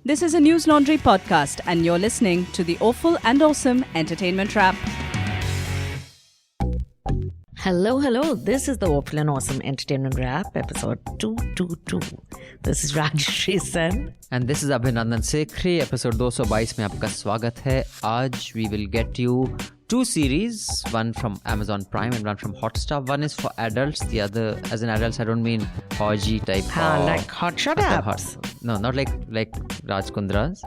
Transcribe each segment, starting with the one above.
This is a News Laundry podcast, and you're listening to the Awful and Awesome Entertainment Wrap. Hello. This is the Awful and Awesome Entertainment Wrap, episode 222. This is Rajshri Sen. And this is Abhinandan Sekhri, episode 222 में आपका स्वागत है. आज we will get you two series, one from Amazon Prime and one from Hotstar. One is for adults, the other, as in adults, I don't mean orgy type. Like hotshot apps. No, not like Raj Kundra's.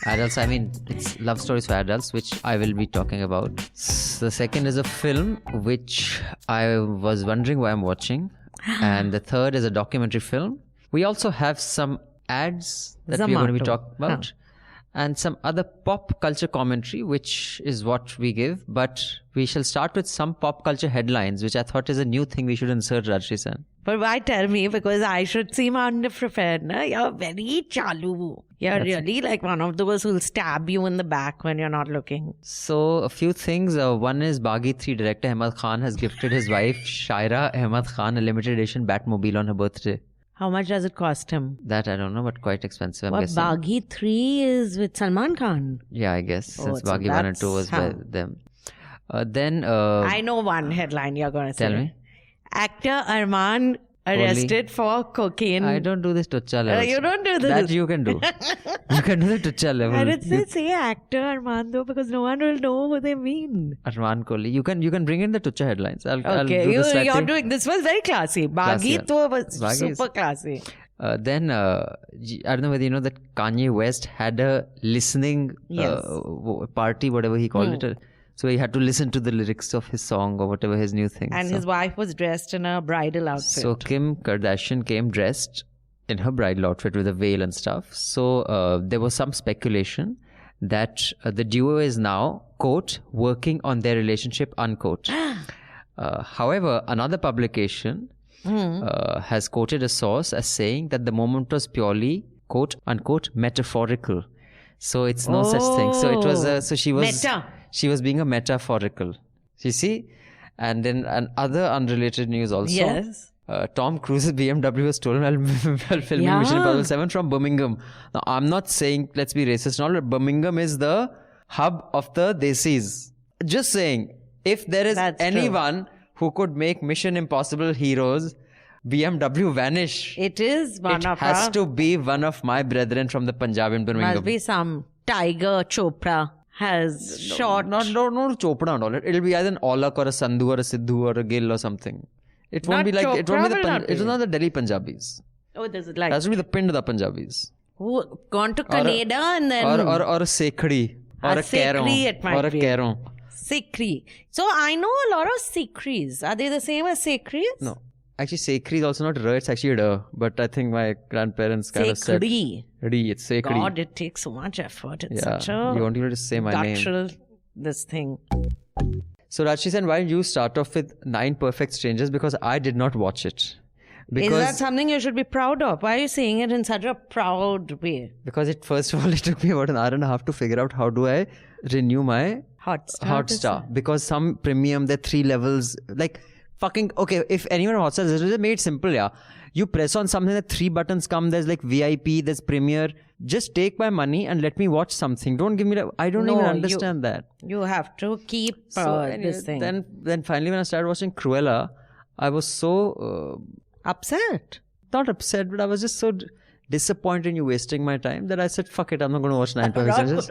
Adults, I mean, it's love stories for adults, which I will be talking about. The second is a film, which I was wondering why I'm watching. And the third is a documentary film. We also have some ads that we're going to be talking about. And some other pop culture commentary, which is what we give. But we shall start with some pop culture headlines, which I thought is a new thing we should insert, Rajshri Sen. But why tell me? Because I should seem underprepared. Na? You're very chalu. You're really like one of those who'll stab you in the back when you're not looking. So, a few things. One is Baghi 3 director Ahmed Khan has gifted his wife Shaira Ahmed Khan a limited edition Batmobile on her birthday. How much does it cost him? That I don't know, but quite expensive, I'm guessing. Baghi 3 is with Salman Khan? Yeah, I guess. Since Baghi 1 and 2 was by them. Then... I know one headline you're going to say. Tell me. Actor Arman arrested for cocaine. I don't do this tucha level. You don't do this. That you can do. You can do the tucha level. Why did they say actor Arman though? Because no one will know what they mean. Arman Kohli. You can bring in the tucha headlines. I'll okay, do you're doing... This was very classy. Baghi was super classy. Then, I don't know whether you know that Kanye West had a listening party, whatever he called it. So he had to listen to the lyrics of his song or whatever his new thing. And his wife was dressed in a bridal outfit. So Kim Kardashian came dressed in her bridal outfit with a veil and stuff. So there was some speculation that the duo is now, quote, working on their relationship, unquote. However, another publication has quoted a source as saying that the moment was purely, quote, unquote, metaphorical. So it's no such thing. So it was, so she was... Meta. She was being a metaphorical. You see? And then other unrelated news also. Yes. Tom Cruise's BMW was stolen while filming Mission Impossible 7 from Birmingham. Now, I'm not saying, let's be racist and all, but Birmingham is the hub of the Desis. Just saying, if there is anyone who could make Mission Impossible heroes, BMW vanish. It is one of It has to be one of my brethren from the Punjab in Birmingham. Must be some Tiger Chopra. Has shot... Not Chopra and all. It'll be either an Aulak or a Sandhu or a Siddhu or a Gill or something. It won't be like... Chopra, it won't be the... It's not the Delhi Punjabis. Oh, does it like... It has to be the Pind the Punjabis. Who gone to Canada and then... Or a Sekhri. Or a Karon. Or a Karon. Sekhri. So I know a lot of Sekhris. Are they the same as Sekhris? No. Actually, Sekhri is also not R, it's actually D. But I think my grandparents kind of said... Sekhri. It's Sekhri. God, it takes so much effort. It's such a... You won't even say my name. This thing. So Rajshri Sen, why don't you start off with 9 Perfect Strangers? Because I did not watch it. Is that something you should be proud of? Why are you saying it in such a proud way? Because first of all, it took me about an hour and a half to figure out how do I renew my Hotstar. Because some premium, there are 3 levels. Like... Fucking, okay, if anyone on Hotstar, this is made simple, yeah. You press on something, that 3 buttons come, there's like VIP, there's Premier. Just take my money and let me watch something. Don't give me, I don't even understand that. You have to keep this thing. Then finally when I started watching Cruella, I was so... upset? Not upset, but I was just so disappointed in you wasting my time that I said, fuck it, I'm not going to watch 9 Perfect Strangers.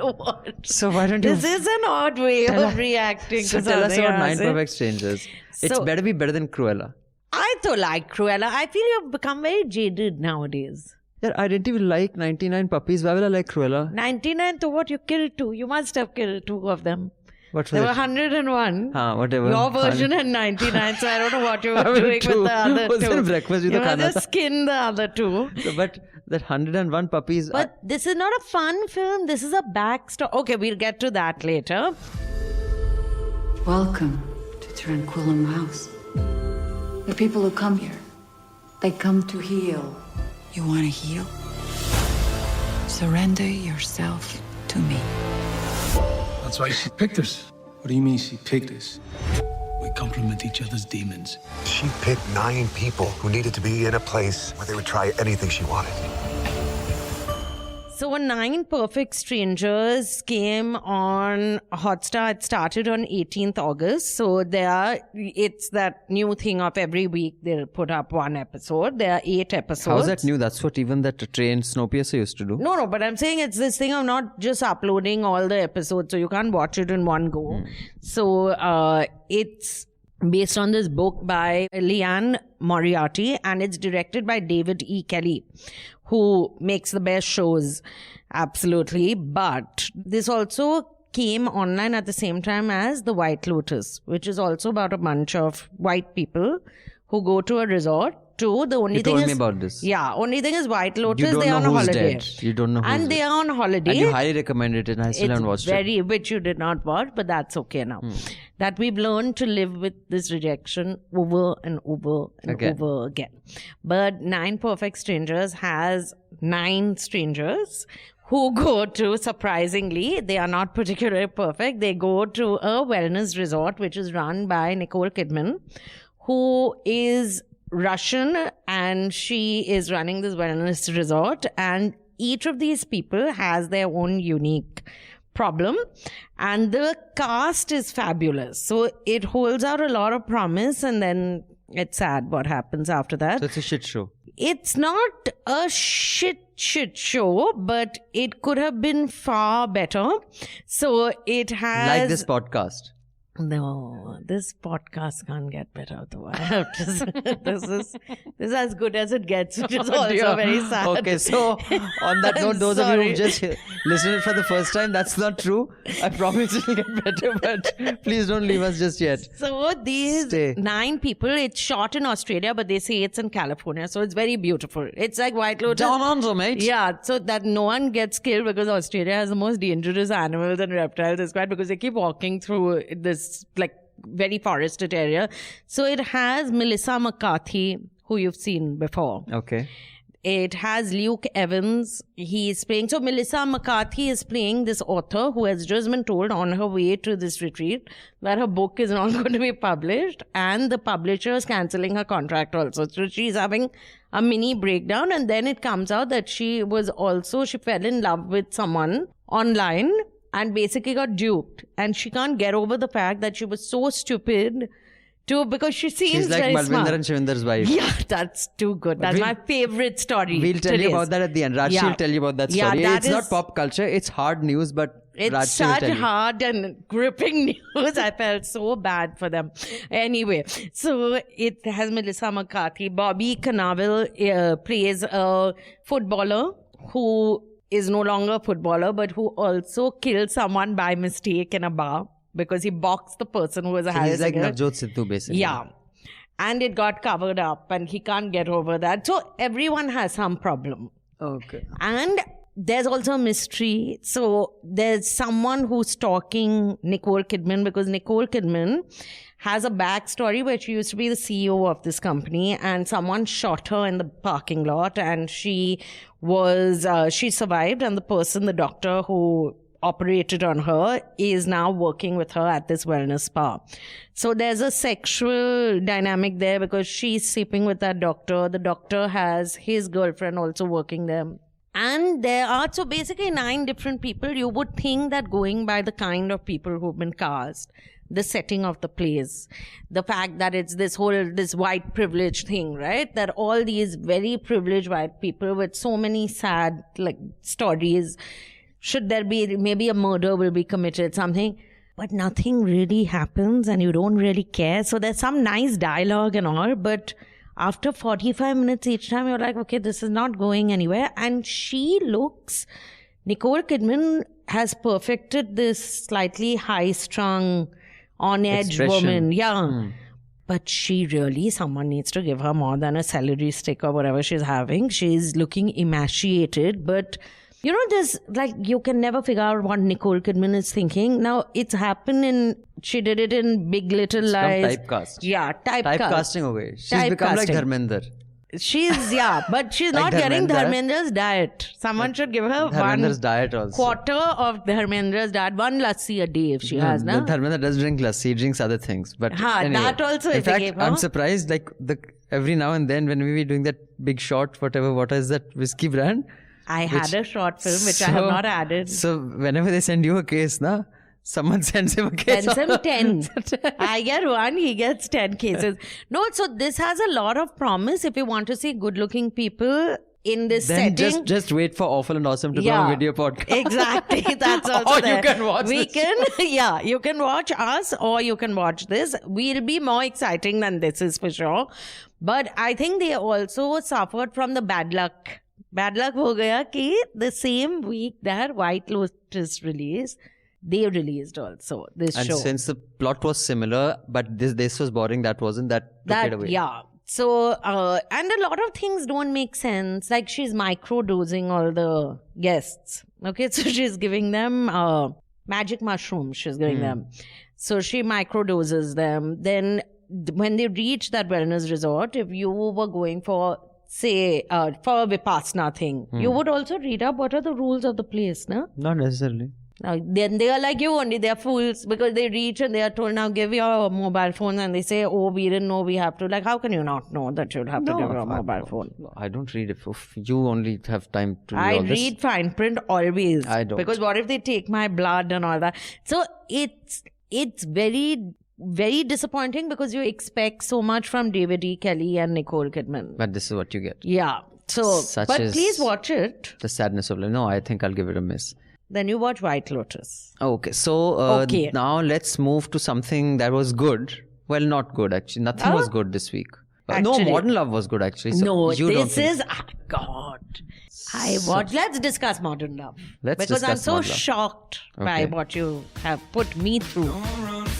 So why don't you... This is an odd way of reacting to something. Tell us about 9 Perfect Strangers. It's better be better than Cruella. I too like Cruella. I feel you've become very jaded nowadays. Yeah, I didn't even like 99 Puppies. Why will I like Cruella? 99 to what? You killed 2. You must have killed 2 of them. There were 101. Whatever. Your version and 99. So I don't know what you were doing with the other 2. Was breakfast with you must have skinned the other 2. So, but that 101 Puppies... But this is not a fun film. This is a backstory. Okay, we'll get to that later. Welcome to Tranquillum House. The people who come here, they come to heal. You want to heal? Surrender yourself to me. That's why she picked us. What do you mean she picked us? We complement each other's demons. She picked 9 people who needed to be in a place where they would try anything she wanted. So 9 Perfect Strangers came on Hotstar. It started on 18th August. So it's that new thing of every week they'll put up one episode. There are 8 episodes. How's that new? That's what even that trained Snowpiercer used to do. No, but I'm saying it's this thing of not just uploading all the episodes, so you can't watch it in one go. So it's based on this book by Leanne Moriarty, and it's directed by David E. Kelly, who makes the best shows, absolutely. But this also came online at the same time as The White Lotus, which is also about a bunch of white people who go to a resort. The only You thing told is, me about this. Yeah, only thing is White Lotus, You don't they are know on a who's holiday. dead. You don't know who's And they dead. are on holiday. And you highly recommended it and I still haven't watched it. Which you did not watch, but that's okay now. That we've learned to live with this rejection over and over and over again. But 9 Perfect Strangers has 9 strangers who go to, surprisingly, they are not particularly perfect. They go to a wellness resort, which is run by Nicole Kidman, who is Russian, and she is running this wellness resort, and each of these people has their own unique problem, and the cast is fabulous. So it holds out a lot of promise, and then it's sad what happens after that. So it's a shit show. It's not a shit show, but it could have been far better. So it has... Like this podcast. No, this podcast can't get better though. I have to say, this is as good as it gets, which is also very sad. Okay, so on that note, those of you who just listened for the first time, that's not true. I promise it'll get better, but please don't leave us just yet. So these 9 people, it's shot in Australia, but they say it's in California, so it's very beautiful. It's like White Lotus. Down under, mate. Yeah, so that no one gets killed because Australia has the most dangerous animals and reptiles. It's quite because they keep walking through this like very forested area. So it has Melissa McCarthy, who you've seen before. Okay. It has Luke Evans. He's playing. So Melissa McCarthy is playing this author who has just been told on her way to this retreat that her book is not going to be published, and the publisher is cancelling her contract also. So she's having a mini breakdown, and then it comes out that she fell in love with someone online and basically got duped, and she can't get over the fact that she was so stupid because she seems She's like very Malvinder smart. and Shivinder's wife. Yeah, that's too good. That's my favorite story. We'll tell you about that at the end. Rajshi will tell you about that story. Yeah, it's not pop culture. It's hard news, but it's Rajshi will such tell you. hard and gripping news. I felt so bad for them. Anyway, so it has Melissa McCarthy. Bobby Cannavale plays a footballer who is no longer a footballer, but who also killed someone by mistake in a bar because he boxed the person who was a He's like Harris Navjot Sidhu, basically. Yeah. And it got covered up and he can't get over that. So everyone has some problem. Okay. And there's also a mystery. So there's someone who's stalking Nicole Kidman because Nicole Kidman has a backstory where she used to be the CEO of this company and someone shot her in the parking lot and she survived, and the doctor who operated on her is now working with her at this wellness spa. So there's a sexual dynamic there because she's sleeping with that doctor. The doctor has his girlfriend also working there. And there are, so basically 9 different people. You would think that going by the kind of people who've been cast, the setting of the plays, the fact that it's this white privilege thing, right? That all these very privileged white people with so many sad stories, should there be, maybe a murder will be committed, something, but nothing really happens and you don't really care. So there's some nice dialogue and all, but after 45 minutes each time, you're like, okay, this is not going anywhere. And Nicole Kidman has perfected this slightly high-strung, on-edge woman. Yeah. But someone needs to give her more than a celery stick or whatever she's having. She's looking emaciated, but there's you can never figure out what Nicole Kidman is thinking. Now, it's happened she did it in Big Little Lies. Typecast. Yeah, typecasting away. She's become like Dharmender. But she's not getting Dharmendra's diet. Someone should give her Dharmendra's diet also. Quarter of Dharmendra's diet, 1 lassi a day if she has. No? Dharmendra does drink lassi, he drinks other things. But anyway, that also in fact, I'm surprised every now and then when we were doing that Big Shot, what is that whiskey brand? I had a short film which I have not added. So whenever they send you a case, someone sends him a case. Sends him 10. I get 1, he gets 10 cases. No, so this has a lot of promise if you want to see good-looking people in this then setting. just wait for Awful and Awesome to come a video podcast. Exactly. That's also or there. you can watch you can watch us or you can watch this. We'll be more exciting than this is for sure. But I think they also suffered from the bad luck. Bad luck ho gaya ki the same week that White Lotus released, they released also this show. And since the plot was similar, but this was boring, that wasn't, that took it away. Yeah. So, and a lot of things don't make sense. Like she's microdosing all the guests. Okay, so she's giving them magic mushrooms. She's giving them. So she microdoses them. Then when they reach that wellness resort, if you were going for, say, for a Vipassana thing, you would also read up what are the rules of the place, no? Not necessarily. Then they are like you only, they are fools because they reach and they are told, now give your mobile phone, and they say, oh, we didn't know we have to. Like, how can you not know that you'll have to give your mobile phone? I don't read it. You only have time to read all this. I read fine print always. I don't. Because what if they take my blood and all that? So it's very, very disappointing because you expect so much from David E. Kelly and Nicole Kidman. But this is what you get. Yeah. So, but please watch it. The sadness of life. No, I think I'll give it a miss. Then you watch White Lotus. Okay, so now let's move to something that was good. Well, not good actually. Nothing was good this week. No, Modern Love was good actually. So no, you this is God. Let's discuss Modern Love. Because I'm so shocked by what you have put me through.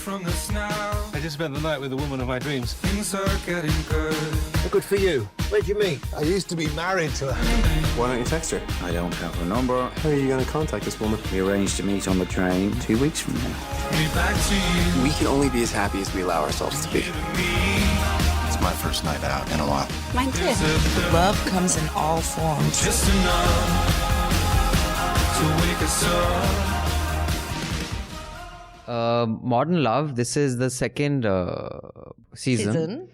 I just spent the night with the woman of my dreams. Things are getting good. Good for you. Where'd you meet? I used to be married to her. Why don't you text her? I don't have her number. How are you going to contact this woman? We arranged to meet on the train 2 weeks from now. We can only be as happy as we allow ourselves to be. It's my first night out in a while. Mine too. Love comes in all forms. Just enough to wake us up. Modern Love, this is the second season,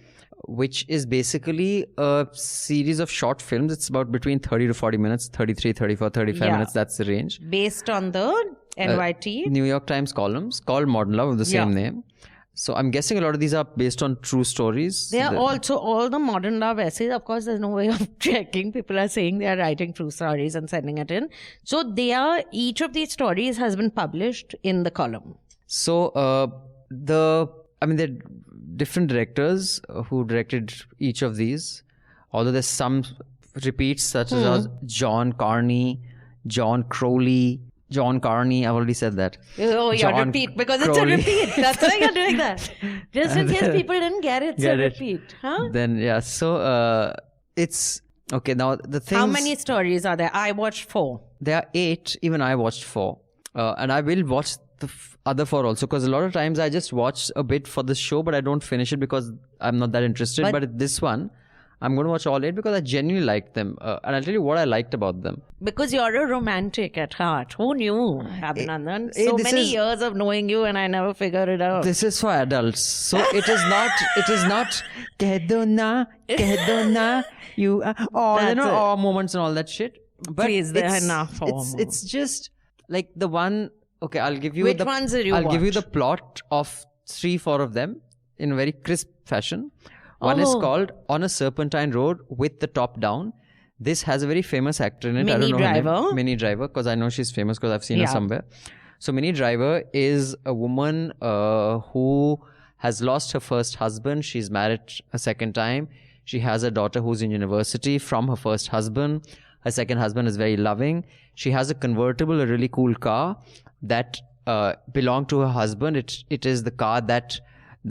which is basically a series of short films. It's about between 30 to 40 minutes, 33, 34, 35 minutes. That's the range. Based on the NYT. New York Times columns called Modern Love with the same name. So I'm guessing a lot of these are based on true stories. They are also all the Modern Love essays. Of course, there's no way of checking. People are saying they are writing true stories and sending it in. So each of these stories has been published in the column. So there are different directors who directed each of these. Although there's some repeats such as John Carney, John Crowley, John Carney. I've already said that. Oh, yeah, repeat because Crowley. It's a repeat. That's why you're doing that. Just in case people didn't get it, it's a repeat. Huh? Then so it's okay. Now the thing. How many stories are there? I watched 4. There are 8. Even I watched 4, and I will watch the other 4 also, because a lot of times I just watch a bit for the show, but I don't finish it because I'm not that interested. But this one, I'm going to watch all 8 because I genuinely liked them, and I'll tell you what I liked about them. Because you're a romantic at heart. Who knew, Abhinandan? So many years of knowing you, and I never figured it out. This is for adults, so it is not Kedona, you moments and all that shit. But please, there are enough. It's just like the one. Okay, I'll give you Which ones did you I'll watch? give you the plot of 3-4 of them in a very crisp fashion. One is called On a Serpentine Road with the Top Down. This has a very famous actor in it. I don't know her name. Minnie Driver, because I know she's famous because I've seen her somewhere. So Minnie Driver is a woman who has lost her first husband. She's married a second time. She has a daughter who's in university from her first husband. Her second husband is very loving. She has a convertible, a really cool car that belonged to her husband. It is the car that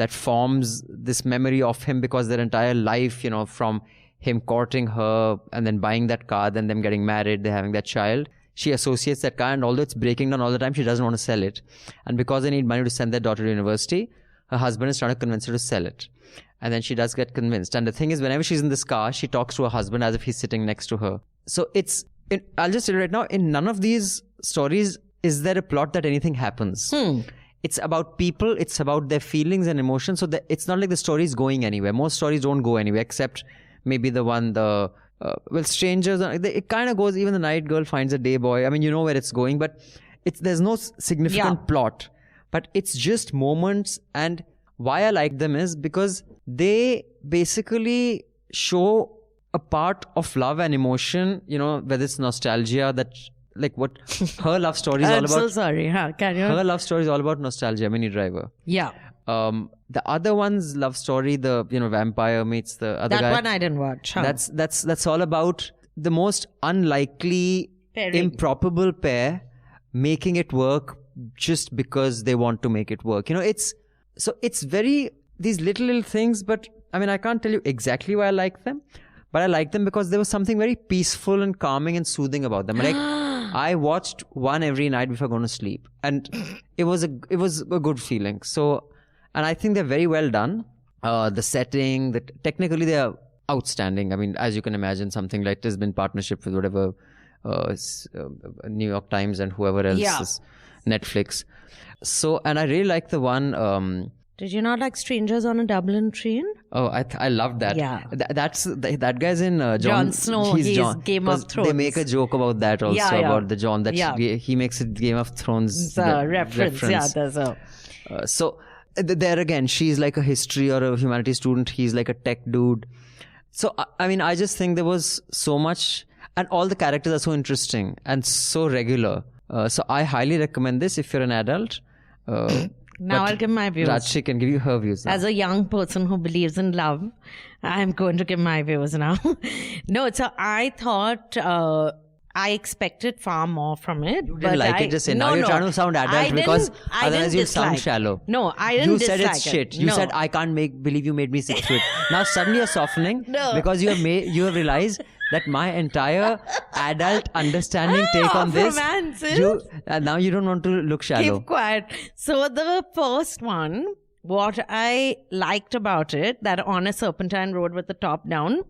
forms this memory of him, because their entire life, from him courting her and then buying that car, then them getting married, they're having that child. She associates that car, and although it's breaking down all the time, she doesn't want to sell it. And because they need money to send their daughter to university, her husband is trying to convince her to sell it. And then she does get convinced. And the thing is, whenever she's in this car, she talks to her husband as if he's sitting next to her. So I'll just tell you right now, in none of these stories is there a plot that anything happens. It's about people, it's about their feelings and emotions. So it's not like the story is going anywhere. Most stories don't go anywhere, except maybe the strangers. It kind of goes. Even the night girl finds a day boy. I mean, you know where it's going, but there's no significant plot. But it's just moments. And why I like them is because they basically show a part of love and emotion. You know, whether it's nostalgia, that like what her love story is all about. I'm so sorry. Carry on. Her love story is all about nostalgia. Minnie Driver. Yeah. The other one's love story, the vampire meets the other guy. That one I didn't watch. Huh? That's all about the most unlikely, improbable pair making it work just because they want to make it work. You know, it's very these little things. But I mean, I can't tell you exactly why I like them, but I like them because there was something very peaceful and calming and soothing about them. Like I watched one every night before going to sleep, and it was a good feeling. So. And I think they're very well done. The setting, technically they are outstanding. I mean, as you can imagine, something like this has been partnership with whatever New York Times and whoever else is Netflix. So, and I really like the one. Did you not like Strangers on a Dublin Train? Oh, I love that. Yeah. That guy's in Jon Snow. He's Game of Thrones. They make a joke about that also, about the Jon, that he makes a Game of Thrones reference. Yeah, there's a... So... There again, she's like a history or a humanities student. He's like a tech dude. So, I mean, I just think there was so much, and all the characters are so interesting and so regular. So I highly recommend this if you're an adult. Now I'll give my views. Rajshri can give you her views now. As a young person who believes in love, I'm going to give my views now. No, so I thought... I expected far more from it. You didn't like it, just say. Now you're trying to sound adult because otherwise you'll sound shallow. No, I didn't dislike it. You said it's shit. You said, I can't believe you made me sit through it. Now suddenly you're softening because you have realized that my entire adult understanding take on this. Now you don't want to look shallow. Keep quiet. So the first one, what I liked about it, that on a serpentine road with the top down,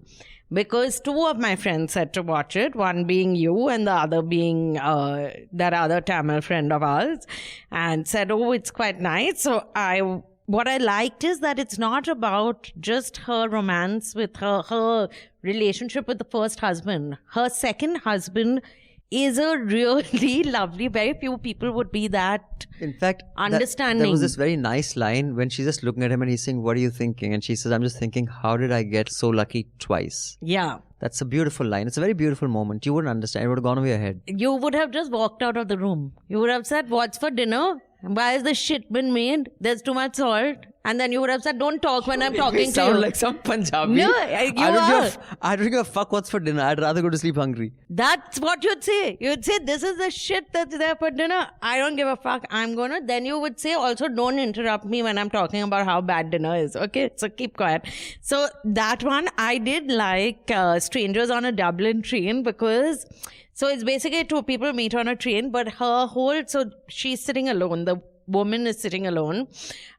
because two of my friends said to watch it, one being you and the other being that other Tamil friend of ours, and said, oh, it's quite nice. So what I liked is that it's not about just her romance with her relationship with the first husband. Her second husband is a really lovely, very few people would be that in fact understanding. There was this very nice line when she's just looking at him and he's saying, what are you thinking? And she says, I'm just thinking, how did I get so lucky twice? Yeah. That's a beautiful line. It's a very beautiful moment. You wouldn't understand. It would have gone over your head. You would have just walked out of the room. You would have said, what's for dinner? Why has the shit been made? There's too much salt. And then you would have said, don't talk when I'm talking to you. Sound like some Punjabi. No, I don't give a fuck what's for dinner. I'd rather go to sleep hungry. That's what you'd say. You'd say, this is the shit that's there for dinner. I don't give a fuck. I'm gonna. Then you would say, also, don't interrupt me when I'm talking about how bad dinner is. Okay? So keep quiet. So that one, I did like Strangers on a Dublin Train because... So it's basically two people meet on a train, but so she's sitting alone. The woman is sitting alone.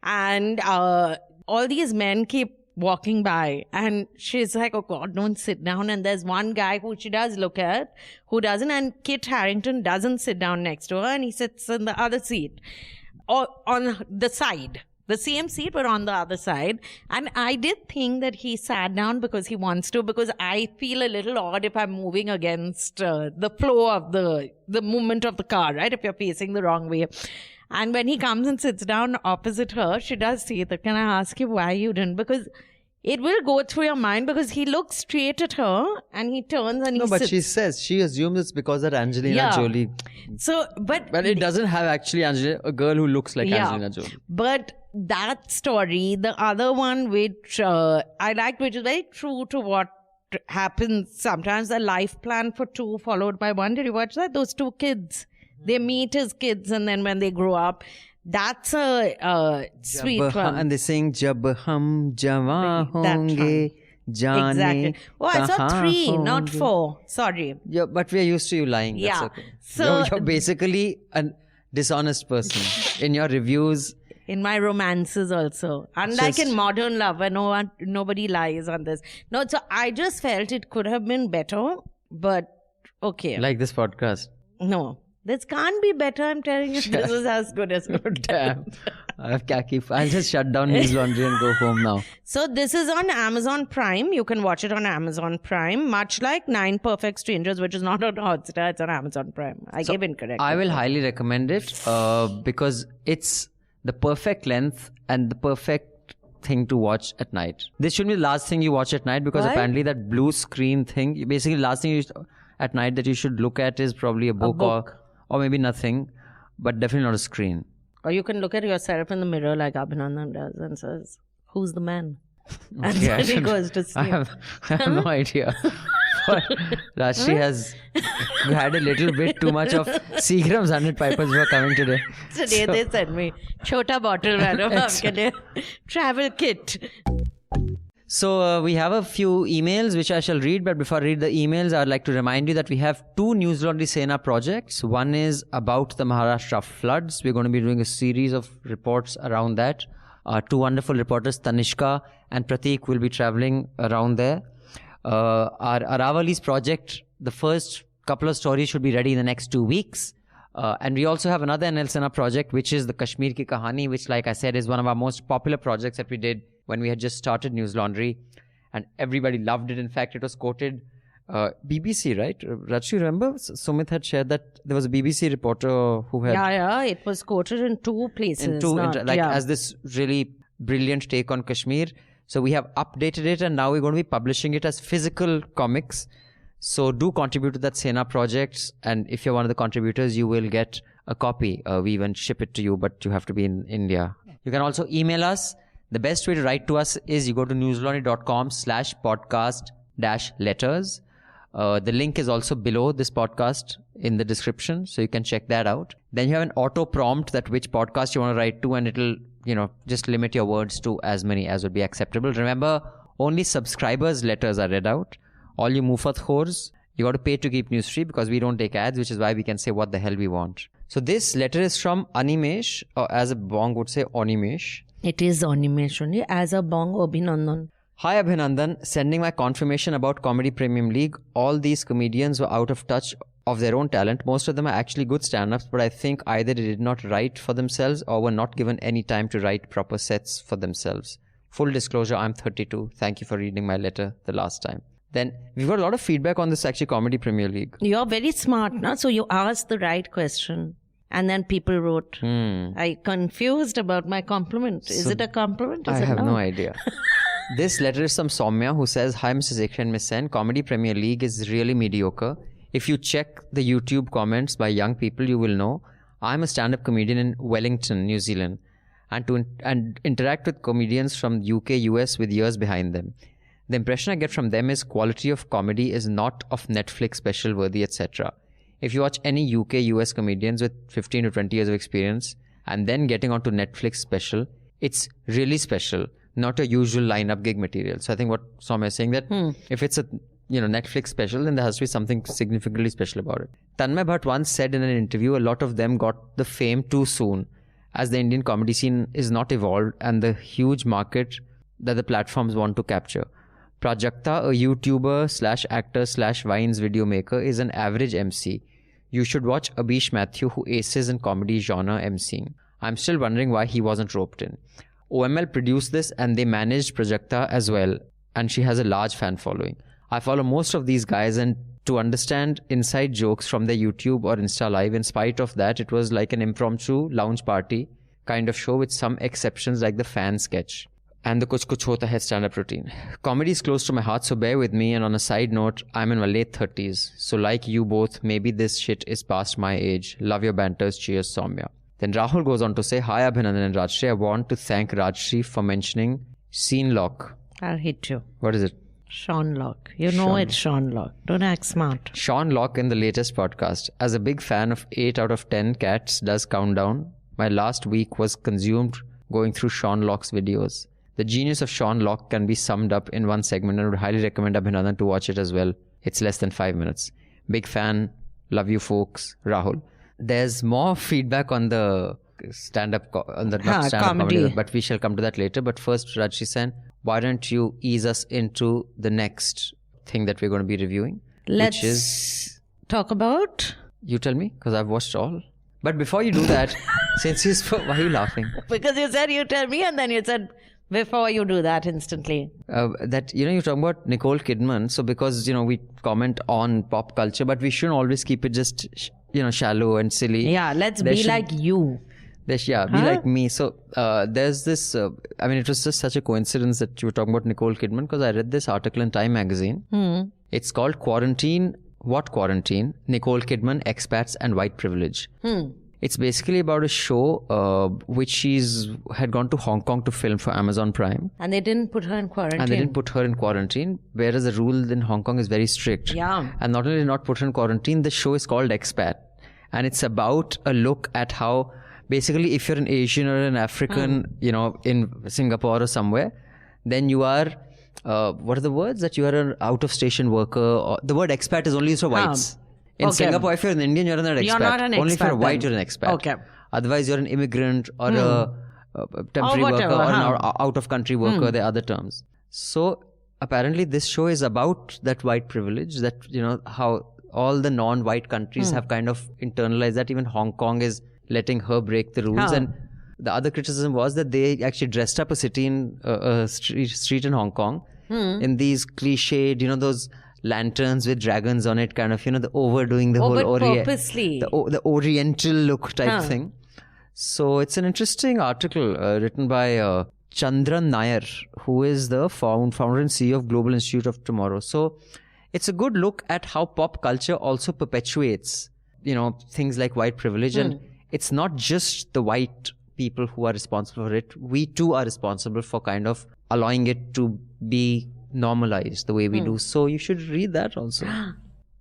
And all these men keep walking by. And she's like, oh God, don't sit down. And there's one guy who she does look at, who doesn't. And Kit Harington doesn't sit down next to her. And he sits in the other seat. Or on the side. The same seat, but on the other side. And I did think that he sat down because he wants to, because I feel a little odd if I'm moving against the flow of the movement of the car, right? If you're facing the wrong way. And when he comes and sits down opposite her, she does say that, can I ask you why you didn't? Because it will go through your mind, because he looks straight at her and he turns and he sits. She assumes it's because that Angelina Jolie. So, but it doesn't have actually a girl who looks like Angelina Jolie. But that story, the other one which I liked, which is very true to what happens sometimes, a life plan for two followed by one. Did you watch that? Those two kids, they meet as kids and then when they grow up, that's a sweet one. And they sing Jab Hum Jawan Honge Jaane. Exactly. Oh, I saw 3, not 4. Sorry. Yeah, but we are used to you lying. Yeah. That's okay. So you're basically a dishonest person in your reviews. In my romances also. Unlike in modern love where nobody lies on this. No, so I just felt it could have been better, but okay. Like this podcast. No. This can't be better, I'm telling you. This is as good as good. Damn. I'll just shut down News Laundry and go home now. So this is on Amazon Prime. You can watch it on Amazon Prime, much like 9 Perfect Strangers, which is not on Hotstar. It's on Amazon Prime. I gave incorrect. I will highly recommend it because it's the perfect length and the perfect thing to watch at night. This should be the last thing you watch at night because apparently that blue screen thing, basically the last thing at night that you should look at is probably a book. Or maybe nothing, but definitely not a screen. Or you can look at yourself in the mirror like Abhinandan does and says, "Who's the man?" And Okay, then he goes to sleep. I have no idea. But Rajshri has had a little bit too much of Seagram's 100 pipers who are coming today. Today they sent me chota bottle madam aapke liye travel kit. So we have a few emails which I shall read, but before I read the emails, I would like to remind you that we have 2 News Laundry Sena projects. One is about the Maharashtra floods. We're going to be doing a series of reports around that. 2 wonderful reporters, Tanishka and Prateek, will be traveling around there. Our Aravali's project, the first couple of stories should be ready in the next 2 weeks. And we also have another NL Sena project, which is the Kashmir Ki Kahani, which, like I said, is one of our most popular projects that we did when we had just started News Laundry. And everybody loved it. In fact, it was quoted BBC, right? Rajshri, remember? Sumit had shared that there was a BBC reporter who had... Yeah, it was quoted in 2 places. As this really brilliant take on Kashmir. So we have updated it and now we're going to be publishing it as physical comics. So do contribute to that Sena project. And if you're one of the contributors, you will get a copy. We even ship it to you, but you have to be in India. You can also email us. The best way to write to us is you go to newslaundry.com/podcast-letters. The link is also below this podcast in the description, so you can check that out. Then you have an auto prompt that which podcast you want to write to, and it'll, just limit your words to as many as would be acceptable. Remember, only subscribers' letters are read out. All you Mufat khors, you got to pay to keep news free because we don't take ads, which is why we can say what the hell we want. So this letter is from Animesh, or as a bong would say, Onimesh. It is Animesh only, as a bong Abhinandan. Hi Abhinandan, sending my confirmation about Comedy Premium League. All these comedians were out of touch of their own talent. Most of them are actually good stand-ups, but I think either they did not write for themselves or were not given any time to write proper sets for themselves. Full disclosure, I'm 32. Thank you for reading my letter the last time. Then we've got a lot of feedback on this actually Comedy Premier League. You're very smart, no? So you asked the right question. And then people wrote, I confused about my compliment. Is it a compliment? I have no idea. This letter is from Soumya who says, Hi Mr. Zekri and Ms. Sen, Comedy Premier League is really mediocre. If you check the YouTube comments by young people, you will know I'm a stand-up comedian in Wellington, New Zealand, and interact with comedians from UK, US with years behind them. The impression I get from them is quality of comedy is not of Netflix special worthy, etc. If you watch any UK, US comedians with 15 to 20 years of experience and then getting onto Netflix special, it's really special, not a usual lineup gig material. So I think what Soumya is saying that if it's a Netflix special, then there has to be something significantly special about it. Tanmay Bhatt once said in an interview, a lot of them got the fame too soon as the Indian comedy scene is not evolved and the huge market that the platforms want to capture. Prajakta, a YouTuber/actor/Vines video maker, is an average MC. You should watch Abhish Mathew, who aces in comedy genre MCing. I'm still wondering why he wasn't roped in. OML produced this and they managed Prajakta as well, and she has a large fan following. I follow most of these guys, and to understand inside jokes from their YouTube or Insta Live, in spite of that, it was like an impromptu lounge party kind of show with some exceptions like the fan sketch and the Kuch Kuch Hota Hai stand-up routine. Comedy is close to my heart, so bear with me. And on a side note, I'm in my late 30s. So like you both, maybe this shit is past my age. Love your banters. Cheers, Soumya. Then Rahul goes on to say, Hi Abhinandan and Rajshri. I want to thank Rajshri for mentioning Scene Lock. I'll hit you. What is it? Sean Locke. It's Sean Locke. Don't act smart. Sean Locke in the latest podcast. As a big fan of 8 out of 10 Cats Does Countdown, my last week was consumed going through Sean Locke's videos. The genius of Sean Locke can be summed up in one segment, and I would highly recommend Abhinandan to watch it as well. It's less than 5 minutes. Big fan. Love you folks. Rahul. There's more feedback on the stand-up, comedy, but we shall come to that later. But first, Rajshri Sen, why don't you ease us into the next thing that we're going to be reviewing? Let's which is, talk about... You tell me, because I've watched all. But before you do that, Why are you laughing? Because you said you tell me, and then you said before you do that instantly. That, you're talking about Nicole Kidman. So because, we comment on pop culture, but we shouldn't always keep it just, shallow and silly. Yeah, let's be like you. Be like me. So there's this, it was just such a coincidence that you were talking about Nicole Kidman, because I read this article in Time magazine. It's called Quarantine? Nicole Kidman, Expats and White Privilege. It's basically about a show which she's had gone to Hong Kong to film for Amazon Prime. And they didn't put her in quarantine. Whereas the rule in Hong Kong is very strict. Yeah. And not only not put her in quarantine, the show is called Expat. And it's about a look at how, basically, if you're an Asian or an African, in Singapore or somewhere, then you are, what are the words? That you are an out-of-station worker. Or, the word expat is only used for whites. In Singapore, if you're an Indian, you're not an expat. You're not an expat. Only if you're a white, then. you're an expat. Okay. Otherwise, you're an immigrant or a temporary worker or an out-of-country worker. There are other terms. So, apparently, this show is about that white privilege, that, how all the non-white countries have kind of internalized that. Even Hong Kong is letting her break the rules. And the other criticism was that they actually dressed up a city in a street in Hong Kong in these cliched, those lanterns with dragons on it, kind of, the overdoing the whole purposely. The oriental look type thing. So it's an interesting article written by Chandran Nair, who is the founder and CEO of Global Institute of Tomorrow. So it's a good look at how pop culture also perpetuates, things like white privilege. And it's not just the white people who are responsible for it. We too are responsible for kind of allowing it to be normalized the way we do. So you should read that also.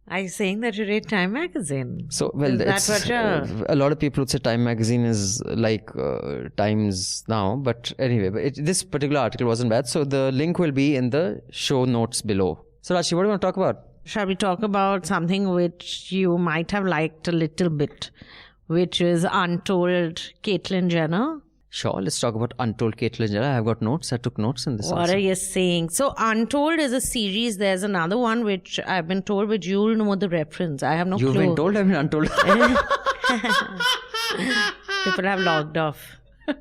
Are you saying that you read Time magazine? So, well, a lot of people would say Time magazine is like Times now. But anyway, this particular article wasn't bad. So the link will be in the show notes below. So Rashi, what do you want to talk about? Shall we talk about something which you might have liked a little bit, which is Untold Caitlyn Jenner? Sure, let's talk about Untold Caitlyn Jenner. I've got notes. I took notes in this. What are you saying? So Untold is a series. There's another one which I've been told, which you'll know the reference. I have no clue. You've been told? I've been untold. People have logged off.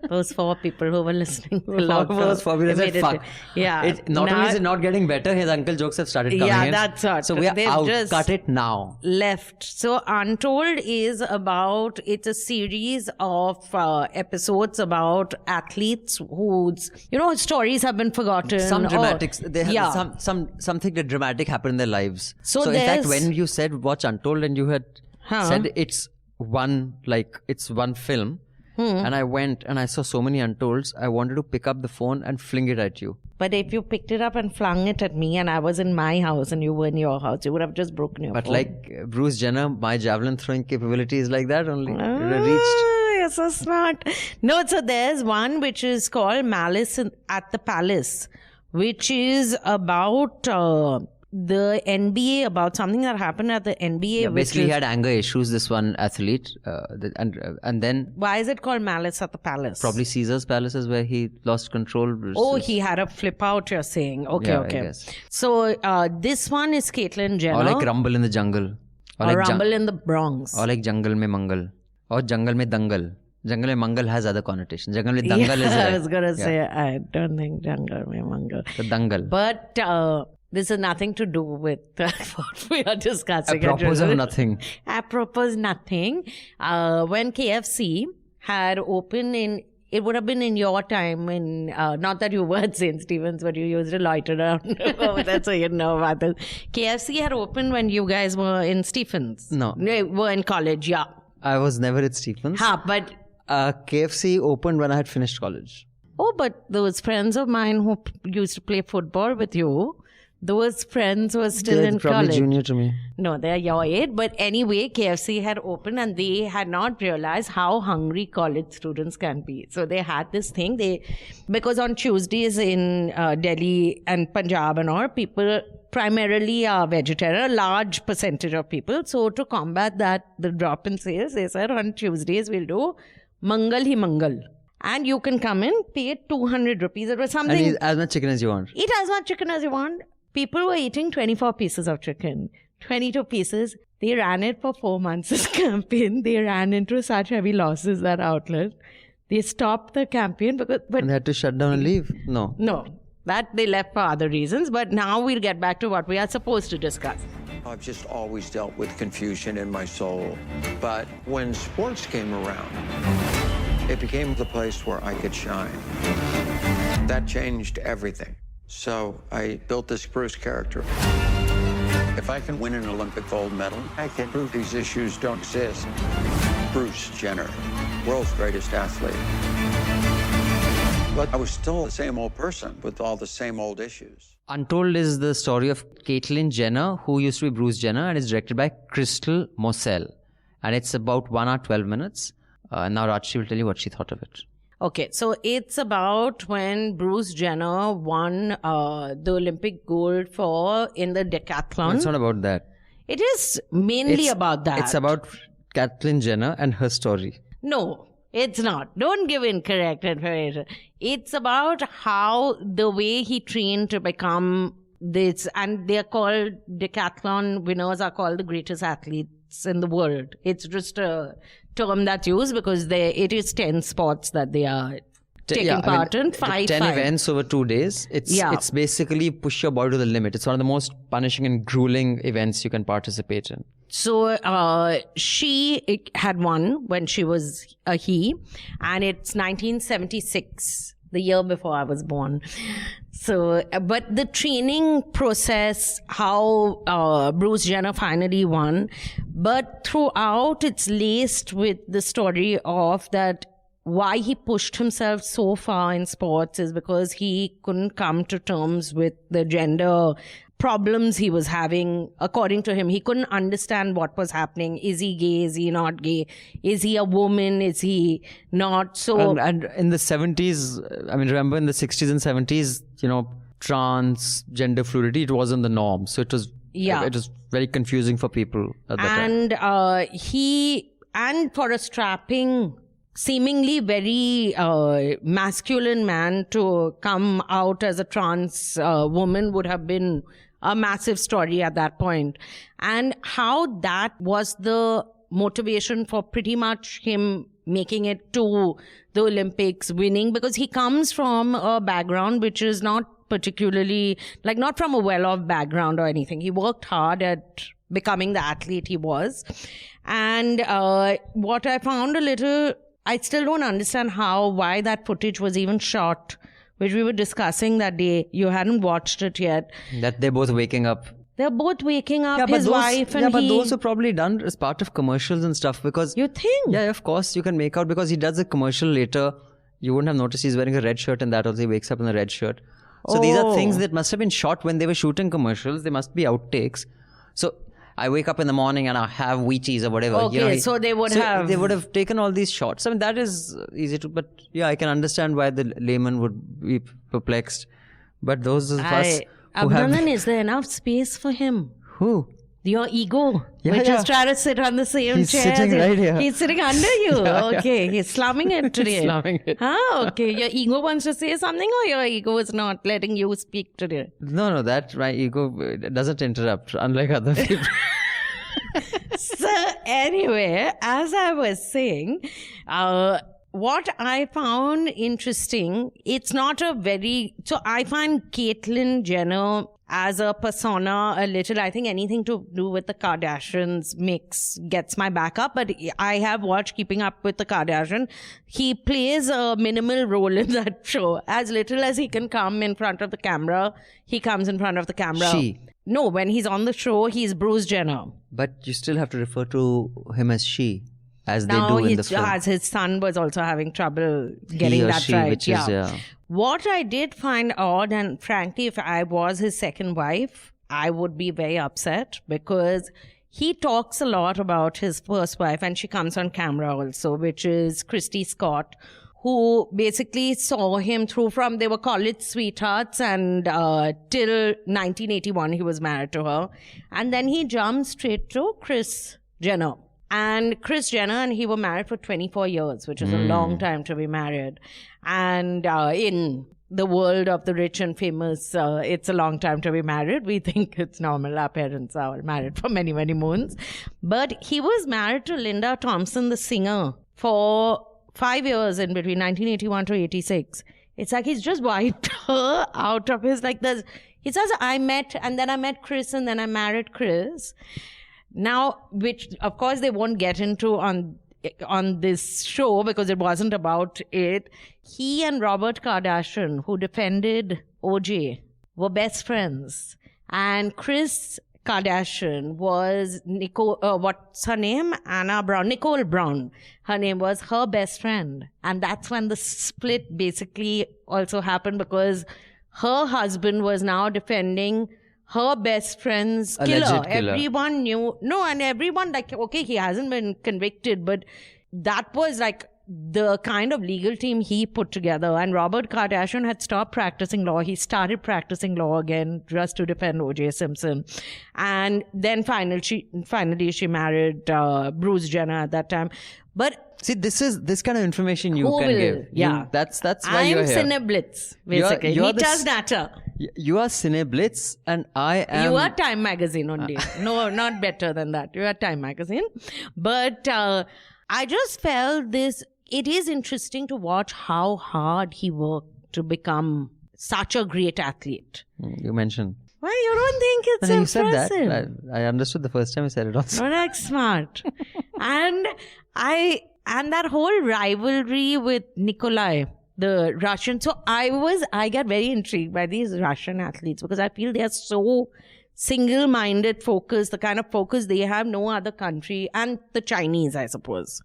Those 4 people who were listening logged off. Fuck. Yeah. Not only is it not getting better, his uncle jokes have started coming in. Yeah, that's what. So we are out. Just Cut it now. Left. So Untold is about, it's a series of episodes about athletes whose, stories have been forgotten. Some dramatics. They have something that dramatic happened in their lives. So in fact, when you said watch Untold and you had said it's one film, and I went and I saw so many Untolds, I wanted to pick up the phone and fling it at you. But if you picked it up and flung it at me and I was in my house and you were in your house, you would have just broken your phone. But like Bruce Jenner, my javelin throwing capability is like that only. It would have reached. You're so smart. No, so there's one which is called Malice at the Palace, which is about the NBA, about something that happened at the NBA. Yeah, basically, he had anger issues, this one athlete. And then... Why is it called Malice at the Palace? Probably Caesar's Palace is where he lost control. Oh, he had a flip out, you're saying. Okay, yeah, okay. I guess. So, this one is Caitlyn Jenner. Or like Rumble in the Jungle. Or like Rumble in the Bronx. Or like Jungle Mein Mangal. Or Jungle Mein Dangal. Jungle Mein Mangal has other connotations. Jungle Mein Dangal is I was going to say, I don't think Jungle Mein Mangal. The Dangal. But... this has nothing to do with what we are discussing. Apropos of nothing. Apropos nothing. When KFC had opened it would have been in your time, not that you were at St. Stephen's, but you used to loiter around. That's what you know about this. KFC had opened when you guys were in Stephen's. No. You were in college, yeah. I was never at Stephen's. But... KFC opened when I had finished college. Oh, but those friends of mine who used to play football with you... Those friends were still in college. They're probably junior to me. No, they're your age. But anyway, KFC had opened and they had not realized how hungry college students can be. So they had this thing. Because on Tuesdays in Delhi and Punjab and all, people primarily are vegetarian, a large percentage of people. So to combat that, the drop in sales, they said on Tuesdays we'll do Mangal hi Mangal. And you can come in, pay 200 rupees. It was something... And eat as much chicken as you want. Eat as much chicken as you want. People were eating 24 pieces of chicken, 22 pieces. They ran it for 4 months, this campaign. They ran into such heavy losses, that outlet. They stopped the campaign because... And they had to shut down and leave? No. No, that they left for other reasons. But now we'll get back to what we are supposed to discuss. I've just always dealt with confusion in my soul. But when sports came around, it became the place where I could shine. That changed everything. So I built this Bruce character. If I can win an Olympic gold medal, I can prove these issues don't exist. Bruce Jenner, world's greatest athlete. But I was still the same old person with all the same old issues. Untold is the story of Caitlyn Jenner, who used to be Bruce Jenner, and is directed by Crystal Moselle. And it's about 1 hour 12 minutes. Now Rajshri will tell you what she thought of it. Okay, so it's about when Bruce Jenner won the Olympic gold in the decathlon. It's not about that. It is mainly about that. It's about Caitlyn Jenner and her story. No, it's not. Don't give incorrect information. It's about how the way he trained to become this, and they're called, decathlon winners are called the greatest athletes in the world. It's just a term that's used because it is 10 sports that they are taking part in. 10 events over 2 days. It's basically push your body to the limit. It's one of the most punishing and grueling events you can participate in. So she had won when she was a he, and it's 1976, the year before I was born. So, but the training process, how Bruce Jenner finally won, but throughout it's laced with the story of that why he pushed himself so far in sports is because he couldn't come to terms with the gender problems he was having. According to him, he couldn't understand what was happening. Is he gay? Is he not gay? Is he a woman? Is he not? So, and in the 70s, I mean, remember in the 60s and 70s, transgender fluidity, it wasn't the norm. So it was very confusing for people at that time. And for a strapping, seemingly very masculine man to come out as a trans woman would have been a massive story at that point. And how that was the motivation for pretty much him making it to the Olympics, winning, because he comes from a background which is not particularly, not from a well-off background or anything. He worked hard at becoming the athlete he was. And what I found I still don't understand why that footage was even shot, which we were discussing that day. You hadn't watched it yet. That they're both waking up. They're both waking up, his wife and he. Yeah, but those are probably done as part of commercials and stuff because... You think? Yeah, of course you can make out because he does a commercial later. You wouldn't have noticed he's wearing a red shirt and that also he wakes up in a red shirt. So these are things that must have been shot when they were shooting commercials. They must be outtakes. So I wake up in the morning and I have Wheaties or whatever. Okay, so they would have taken all these shots. I mean, that is easy to, but yeah, I can understand why the layman would be perplexed. But those of us who Abdullah, is there enough space for him? Who? Your ego. We're just trying to sit on the same He's chair. He's sitting right here. He's sitting under you. Okay. He's slumming it today. He's slumming it. Okay. Your ego wants to say something or your ego is not letting you speak today? No, that my ego doesn't interrupt, unlike other people. So anyway, as I was saying, what I found interesting, it's not so I find Caitlyn Jenner as a persona a little, I think anything to do with the Kardashians gets my back up, but I have watched Keeping Up with the Kardashians. He plays a minimal role in that show. As little as he can come in front of the camera, he comes in front of the camera. No, when he's on the show, he's Bruce Jenner. But you still have to refer to him as she, as they do in the film. As his son was also having trouble getting that right. Which is, What I did find odd, and frankly, if I was his second wife, I would be very upset because he talks a lot about his first wife, and she comes on camera also, which is Christy Scott, who basically saw him through from, they were college sweethearts, and till 1981 he was married to her. And then he jumped straight to Kris Jenner. And Kris Jenner and he were married for 24 years, which is a long time to be married. And in the world of the rich and famous, it's a long time to be married. We think it's normal. Our parents are married for many, many moons. But he was married to Linda Thompson, the singer, for 5 years in between 1981 to 86. It's like he's just wiped her out of his, like, he says, I met Chris, and then I married Chris. Now, which of course they won't get into on this show because it wasn't about it. He and Robert Kardashian, who defended OJ, were best friends. And Kris Kardashian was what's her name? Nicole Brown. Her name was her best friend. And that's when the split basically also happened, because her husband was now defending her best friend's killer. Everyone knew. No, and everyone, like, okay, he hasn't been convicted, but that was like the kind of legal team he put together. And Robert Kardashian had stopped practicing law. He started practicing law again just to defend O.J. Simpson. And then finally she married Bruce Jenner at that time. But see, this kind of information you can give. Yeah. That's why you're here. I'm Cineblitz, basically. You're Nita's Data. You are Cineblitz and I am... You are Time Magazine only. No, not better than that. You are Time Magazine. But I just felt this... It is interesting to watch how hard he worked to become such a great athlete. You mentioned... Why, you don't think it's impressive? You said that. I understood the first time you said it also. Oh, that's smart. And that whole rivalry with Nikolai, the Russian. So I get very intrigued by these Russian athletes because I feel they are so single-minded focused, the kind of focus they have, no other country, and the Chinese, I suppose,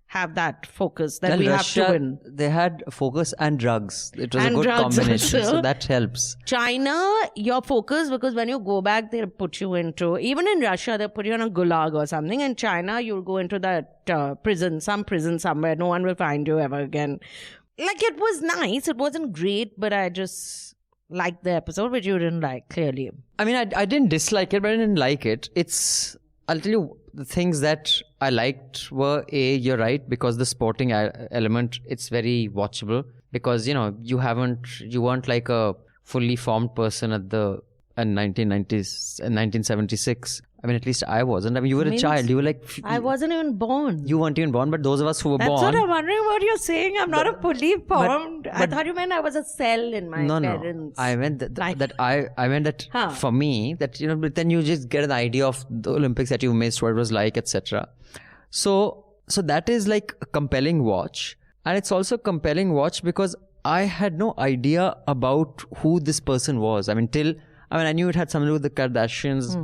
have that focus that we Russia, have to win. They had focus and drugs. It was and a good combination, also. so that helps. China, your focus, because when you go back, they'll put you into, even in Russia, they'll put you in a gulag or something. In China, you'll go into that prison somewhere. No one will find you ever again. Like, it was nice. It wasn't great, but I just liked the episode, which you didn't like, clearly. I mean, I didn't dislike it, but I didn't like it. I'll tell you, the things that I liked were, you're right, because the sporting element, it's very watchable. Because, you weren't like a fully formed person in 1976. I mean, at least I wasn't. I mean, you were a child. You were like... I wasn't even born. You weren't even born, but those of us who were born... That's what I'm wondering what you're saying. I'm not a fully formed... I thought you meant I was a cell in my parents. No. I meant that for me, that, but then you just get an idea of the Olympics that you missed, what it was like, etc. So that is like a compelling watch. And it's also a compelling watch because I had no idea about who this person was. I knew it had something to do with the Kardashians.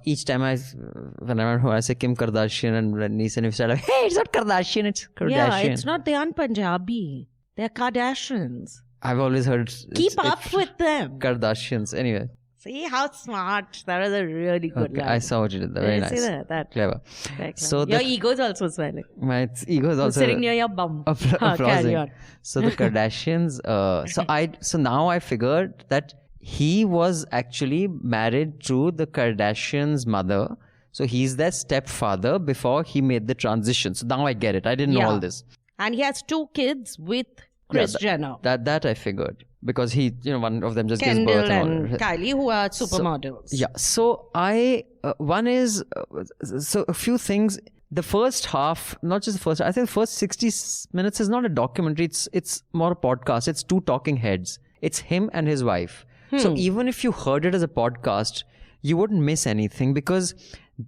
Each time when I say Kim Kardashian and niece and said, hey, it's not Kardashian, it's Kardashian. Yeah, it's not, they aren't Punjabi. They're Kardashians. I've always heard... Keep up with them. Kardashians. Anyway. See how smart. That was a really good line. I saw what you did. Very nice. See that? Clever. So your ego is also swelling. My ego is also... sitting near your bum. Carry on. So the Kardashians... So now I figured that he was actually married to the Kardashians' mother. So he's their stepfather before he made the transition. So now I get it. I didn't know all this. And he has 2 kids with Kris Jenner. That I figured. Because he, one of them just Kendall gives birth. And Kylie, who are supermodels. So one is, so a few things. The first half, not just the first, I think the first 60 minutes is not a documentary. It's more a podcast. It's 2 talking heads. It's him and his wife. So even if you heard it as a podcast, you wouldn't miss anything because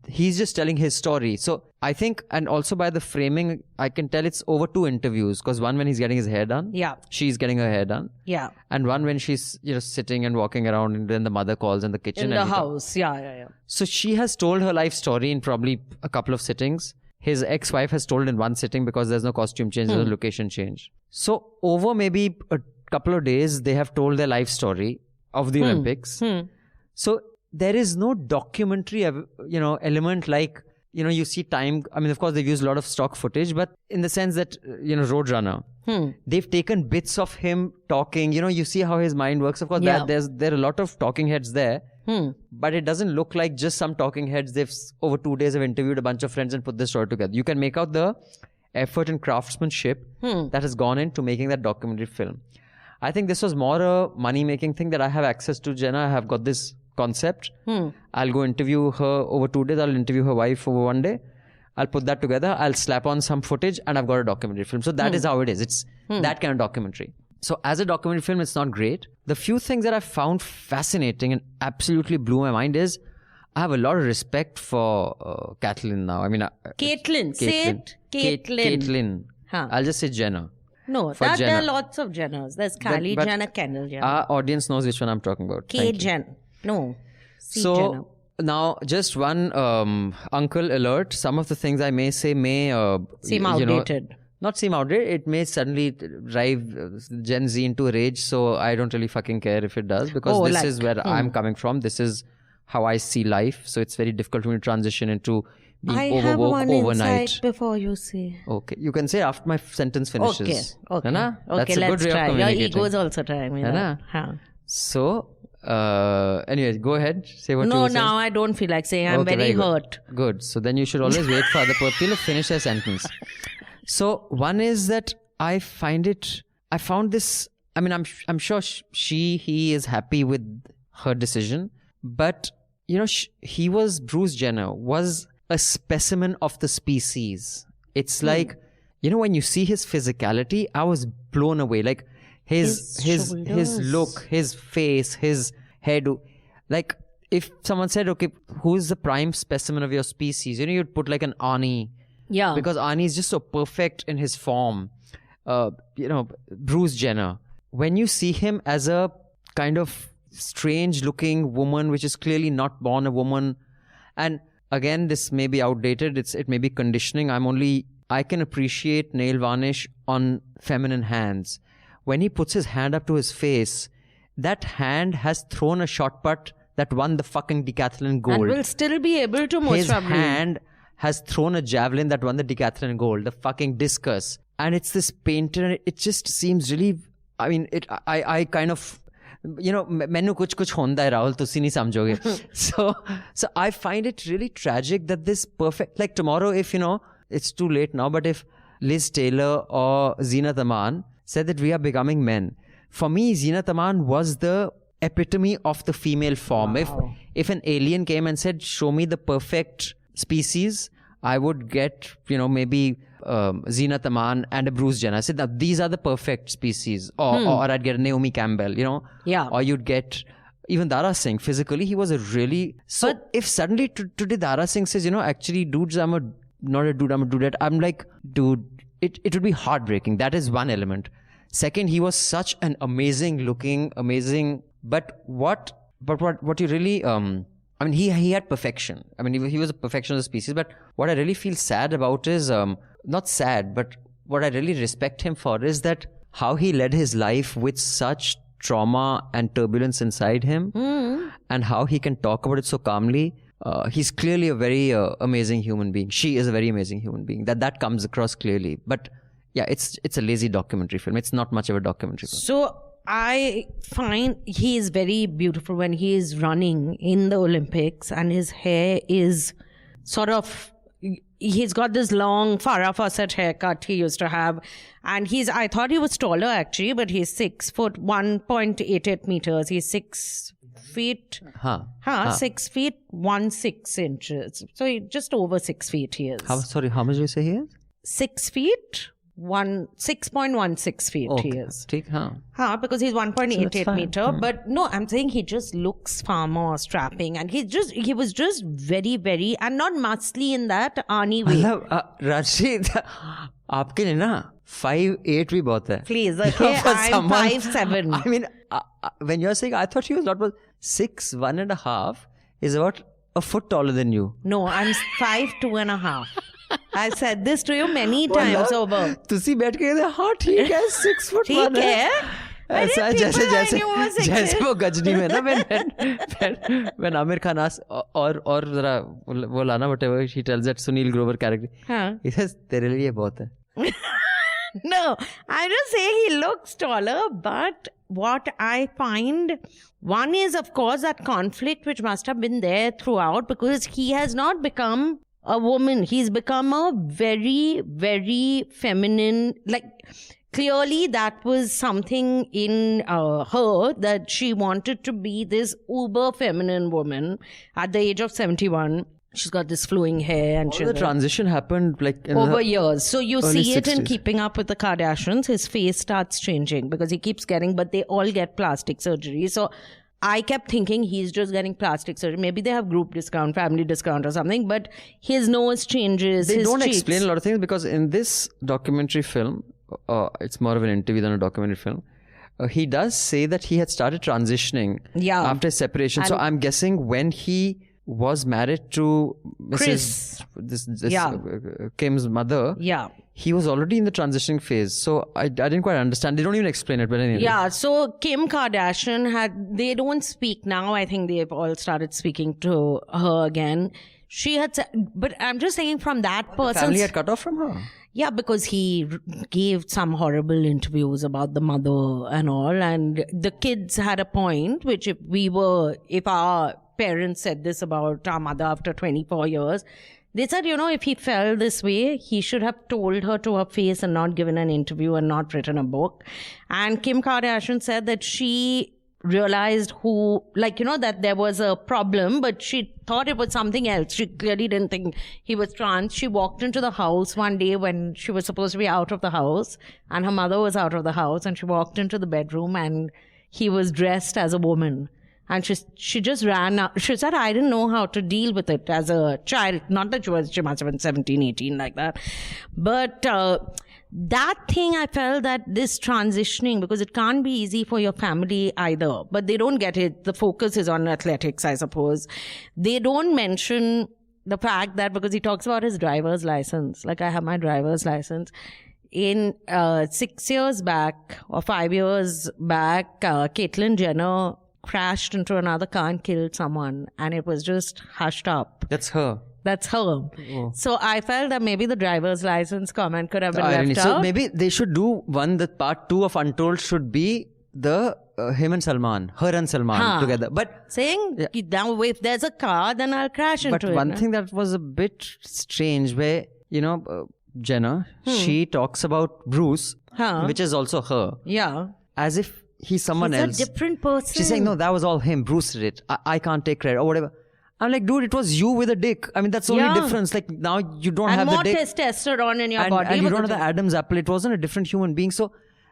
he's just telling his story. So I think, and also by the framing, I can tell it's over 2 interviews, because one when he's getting his hair done. Yeah. She's getting her hair done. Yeah. And one when she's sitting and walking around, and then the mother calls in the kitchen. In the house. Yeah. So she has told her life story in probably a couple of sittings. His ex-wife has told in one sitting because there's no costume change, there's no location change. So over maybe a couple of days, they have told their life story of the Olympics. So there is no documentary, element like, you see time. I mean, of course, they've used a lot of stock footage, but in the sense that, Roadrunner, they've taken bits of him talking, you see how his mind works. Of course, there are a lot of talking heads there, but it doesn't look like just some talking heads. They've over 2 days have interviewed a bunch of friends and put this story together. You can make out the effort and craftsmanship that has gone into making that documentary film. I think this was more a money-making thing that I have access to Jenna. I have got this concept. I'll go interview her over 2 days. I'll interview her wife over 1 day. I'll put that together. I'll slap on some footage and I've got a documentary film. So that is how it is. It's that kind of documentary. So as a documentary film, it's not great. The few things that I found fascinating and absolutely blew my mind is I have a lot of respect for Kathleen now. I mean... Caitlin. Say it. Caitlin. Huh. I'll just say Jenna. No, there are lots of Jenners. There's Kylie Jenner, Kendall Jenner. Our audience knows which one I'm talking about. Jenner. No. So Jenner. Now, just one uncle alert. Some of the things I may say may seem outdated. Not seem outdated. It may suddenly drive Gen Z into a rage. So I don't really fucking care if it does, because this is where I'm coming from. This is how I see life. So it's very difficult for me to transition into being overwoke overnight. I have one insight before you say. Okay, you can say after my sentence finishes. Okay. That's a let's good way try. of communicating. Your ego is also trying me. So, anyway, go ahead. Say what you were saying. No, now I don't feel like saying. I'm very hurt. Good. So then you should always wait for other people to finish their sentence. So one is that I found this. I mean, I'm sure he is happy with her decision, but Bruce Jenner was a specimen of the species. It's like, when you see his physicality, I was blown away. Like his look, his face, his head. Like if someone said, okay, who's the prime specimen of your species? You'd put like an Arnie. Yeah. Because Arnie is just so perfect in his form. Bruce Jenner. When you see him as a kind of strange looking woman, which is clearly not born a woman, and again, this may be outdated. It may be conditioning. I can appreciate nail varnish on feminine hands. When he puts his hand up to his face, that hand has thrown a shot put that won the fucking decathlon gold. And will still be able to, most probably. His hand has thrown a javelin that won the decathlon gold, the fucking discus. And it's this painted, and it just seems really, I mean, I kind of, mainu kuch honda hai, Rahul, tusi nahi samjhoge. So I find it really tragic that this perfect, like tomorrow, if it's too late now, but if Liz Taylor or Zeenat Aman said that we are becoming men, for me, Zeenat Aman was the epitome of the female form. Wow. If an alien came and said, show me the perfect species, I would get, maybe Zeenat Aman and a Bruce Jenner. I said, now these are the perfect species. Or I'd get a Naomi Campbell, Yeah. Or you'd get even Dara Singh. Physically, he was a really... So if suddenly today Dara Singh says, actually, dudes, I'm not a dude, I'm a dudette. I'm like, dude, it would be heartbreaking. That is one element. Second, he was such an amazing, but what you really... I mean, he had perfection. I mean, he was a perfection of the species. But what I really feel sad about is, not sad, but what I really respect him for is that how he led his life with such trauma and turbulence inside him, and how he can talk about it so calmly. He's clearly a very amazing human being. She is a very amazing human being. That comes across clearly. But yeah, it's a lazy documentary film. It's not much of a documentary film. So I find he is very beautiful when he is running in the Olympics, and his hair is sort of, he's got this long Farrah Fawcett haircut he used to have, and I thought he was taller actually, but he's 6 foot 1.88 meters. He's 6 feet. 6 feet 1.6 inches. So just over 6 feet he is. How much do you say he is? 6 feet. 6.16 feet he is. Because he's 1.88 meter. But no, I'm saying he just looks far more strapping, and he was just very, very, and not muscly in that Arnie way. Rashid, आपके लिए ना 5'8" भी बहुत है. Please, okay, I'm 5'7". I mean, when you're saying, I thought he was not, 6'1.5" is about a foot taller than you. No, I'm 5'2.5". I said this to you many times over. तुसी बैठ के कहते हाँ ठीक है 6 foot 1 है. ऐसा जैसे वो गजनी में ना when Amir Khan asks और जरा वो लाना whatever he tells that Sunil Grover character. He says तेरे लिए बहुत है. No, I just say he looks taller, but what I find, one is of course that conflict which must have been there throughout, because he has not become a woman. He's become a very, very feminine, like clearly that was something in her, that she wanted to be this uber feminine woman at the age of 71. She's got this flowing hair, and The transition happened like in over the years. So you early see it in 60s. Keeping Up with the Kardashians. His face starts changing because he keeps but they all get plastic surgery. So I kept thinking he's just getting plastic surgery. Maybe they have group discount, family discount or something, but his nose changes. They his don't cheeks. explain a lot of things, because in this documentary film, it's more of an interview than a documentary film, he does say that he had started transitioning after his separation. So I'm guessing when he was married to Chris. Kim's mother, he was already in the transitioning phase. So I didn't quite understand. They don't even explain it, but anyway. Yeah, so Kim Kardashian they don't speak now. I think they've all started speaking to her again. She had said, but I'm just saying from that person. Family had cut off from her. Yeah, because he gave some horrible interviews about the mother and all. And the kids had a point, which if our parents said this about our mother after 24 years, they said, if he felt this way, he should have told her to her face and not given an interview and not written a book. And Kim Kardashian said that she realized that there was a problem, but she thought it was something else. She clearly didn't think he was trans. She walked into the house one day when she was supposed to be out of the house, and her mother was out of the house, and she walked into the bedroom and he was dressed as a woman. And she just ran out. She said, I didn't know how to deal with it as a child. Not that she must have been 17, 18 like that. But that thing, I felt that this transitioning, because it can't be easy for your family either. But they don't get it. The focus is on athletics, I suppose. They don't mention the fact that, because he talks about his driver's license. Like, I have my driver's license. In 6 years back or 5 years back, Caitlyn Jenner crashed into another car and killed someone, and it was just hushed up. That's her. So I felt that maybe the driver's license comment could have been left out. So maybe they should do the part 2 of Untold should be the him and Salman, her and Salman together. But saying, now if there's a car, then I'll crash into it. But one thing that was a bit strange, where, Jenner, she talks about Bruce, which is also her. Yeah. As if he's someone else. He's a different person. She's saying, no, that was all him. Bruce did it. I can't take credit or whatever. I'm like, dude, it was you with a dick. I mean, that's the only difference. Like, now you don't have the dick. And more testosterone in your body. And you don't have the Adam's apple. It wasn't a different human being. So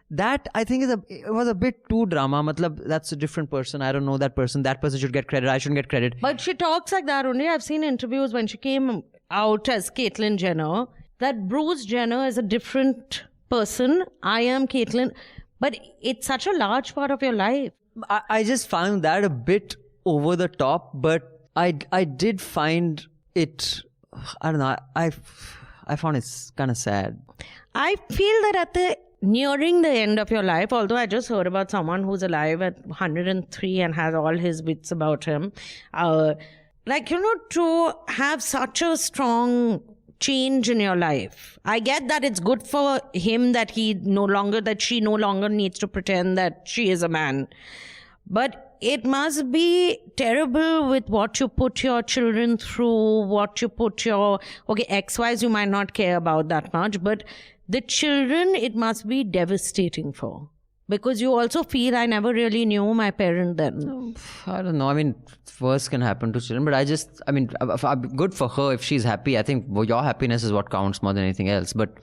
that, I think, it was a bit too drama. Matlab, that's a different person. I don't know that person. That person should get credit. I shouldn't get credit. But she talks like that only. I've seen interviews when she came out as Caitlyn Jenner, that Bruce Jenner is a different person. I am Caitlyn. But it's such a large part of your life. I just found that a bit over the top, but I did find it, I don't know, I found it kind of sad. I feel that nearing the end of your life, although I just heard about someone who's alive at 103 and has all his bits about him, to have such a strong change in your life. I get that it's good for him that she no longer needs to pretend that she is a man. But it must be terrible with what you put your children through, what you put ex-wives you might not care about that much, but the children, it must be devastating for. Because you also feel, I never really knew my parent then. I don't know. I mean, worse can happen to children. But good for her if she's happy. I think your happiness is what counts more than anything else. But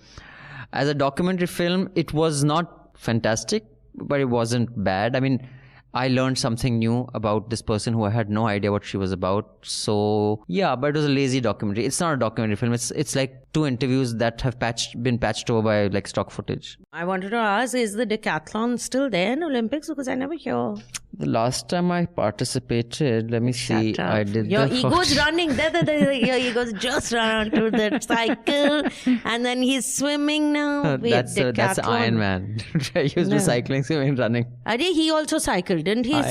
as a documentary film, it was not fantastic, but it wasn't bad. I mean, I learned something new about this person who I had no idea what she was about. So, yeah, but it was a lazy documentary. It's not a documentary film. It's like 2 interviews that have been patched over by like stock footage. I wanted to ask, is the decathlon still there in Olympics? Because I never hear. The last time I participated, let me see. I did. Your ego's running. Your ego's just run onto the cycle, and then he's swimming now. That's Iron Man. I used to cycling, swimming, running. He also cycled, didn't he?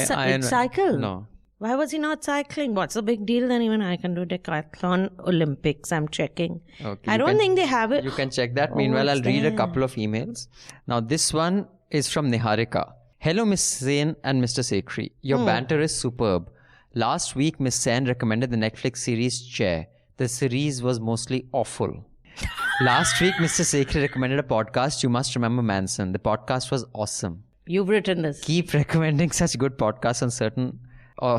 Cycle? No. Why was he not cycling? What's the big deal then? Even I can do decathlon Olympics. I'm checking. Okay, I don't think they have it. You can check that. Meanwhile, I'll read a couple of emails. Now, this one is from Niharika. Hello, Miss Sen and Mr. Sekhri. Your banter is superb. Last week, Miss Sen recommended the Netflix series Chair. The series was mostly awful. Last week, Mr. Sekhri recommended a podcast. You must remember Manson. The podcast was awesome. You've written this. Keep recommending such good podcasts on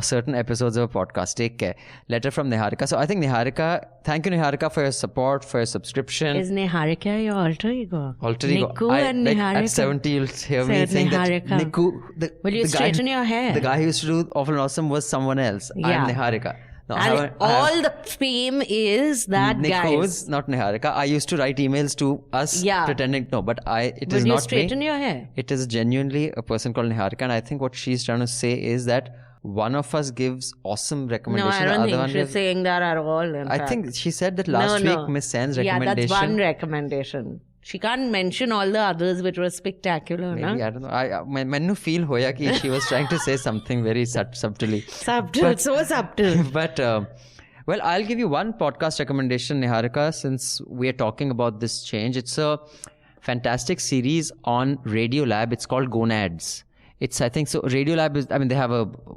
certain episodes of a podcast. Take care. Letter from Niharika. So I think Niharika, thank you Niharika for your support, for your subscription. Is Niharika your alter ego? Alter ego. Niku and Niharika. At 70, you'll hear me saying Niharika. that Niku, Will you straighten your hair? The guy who used to do Awful and Awesome was someone else. Yeah. I'm Niharika. No, and all the fame is that Niku's, not Niharika. I used to write emails to us pretending no, but it is not me. Will you straighten your hair? It is genuinely a person called Niharika, and I think what she's trying to say is that one of us gives awesome recommendations. No, I don't think she's saying that at all. I think she said that last week, Miss Sen's recommendation. Yeah, that's one recommendation. She can't mention all the others which were spectacular. Maybe, I don't know. I feel hoya ki she was trying to say something very subtly. So subtle. But, well, I'll give you one podcast recommendation, Niharika, since we are talking about this change. It's a fantastic series on Radiolab. It's called Gonads. I think so. Radiolab is,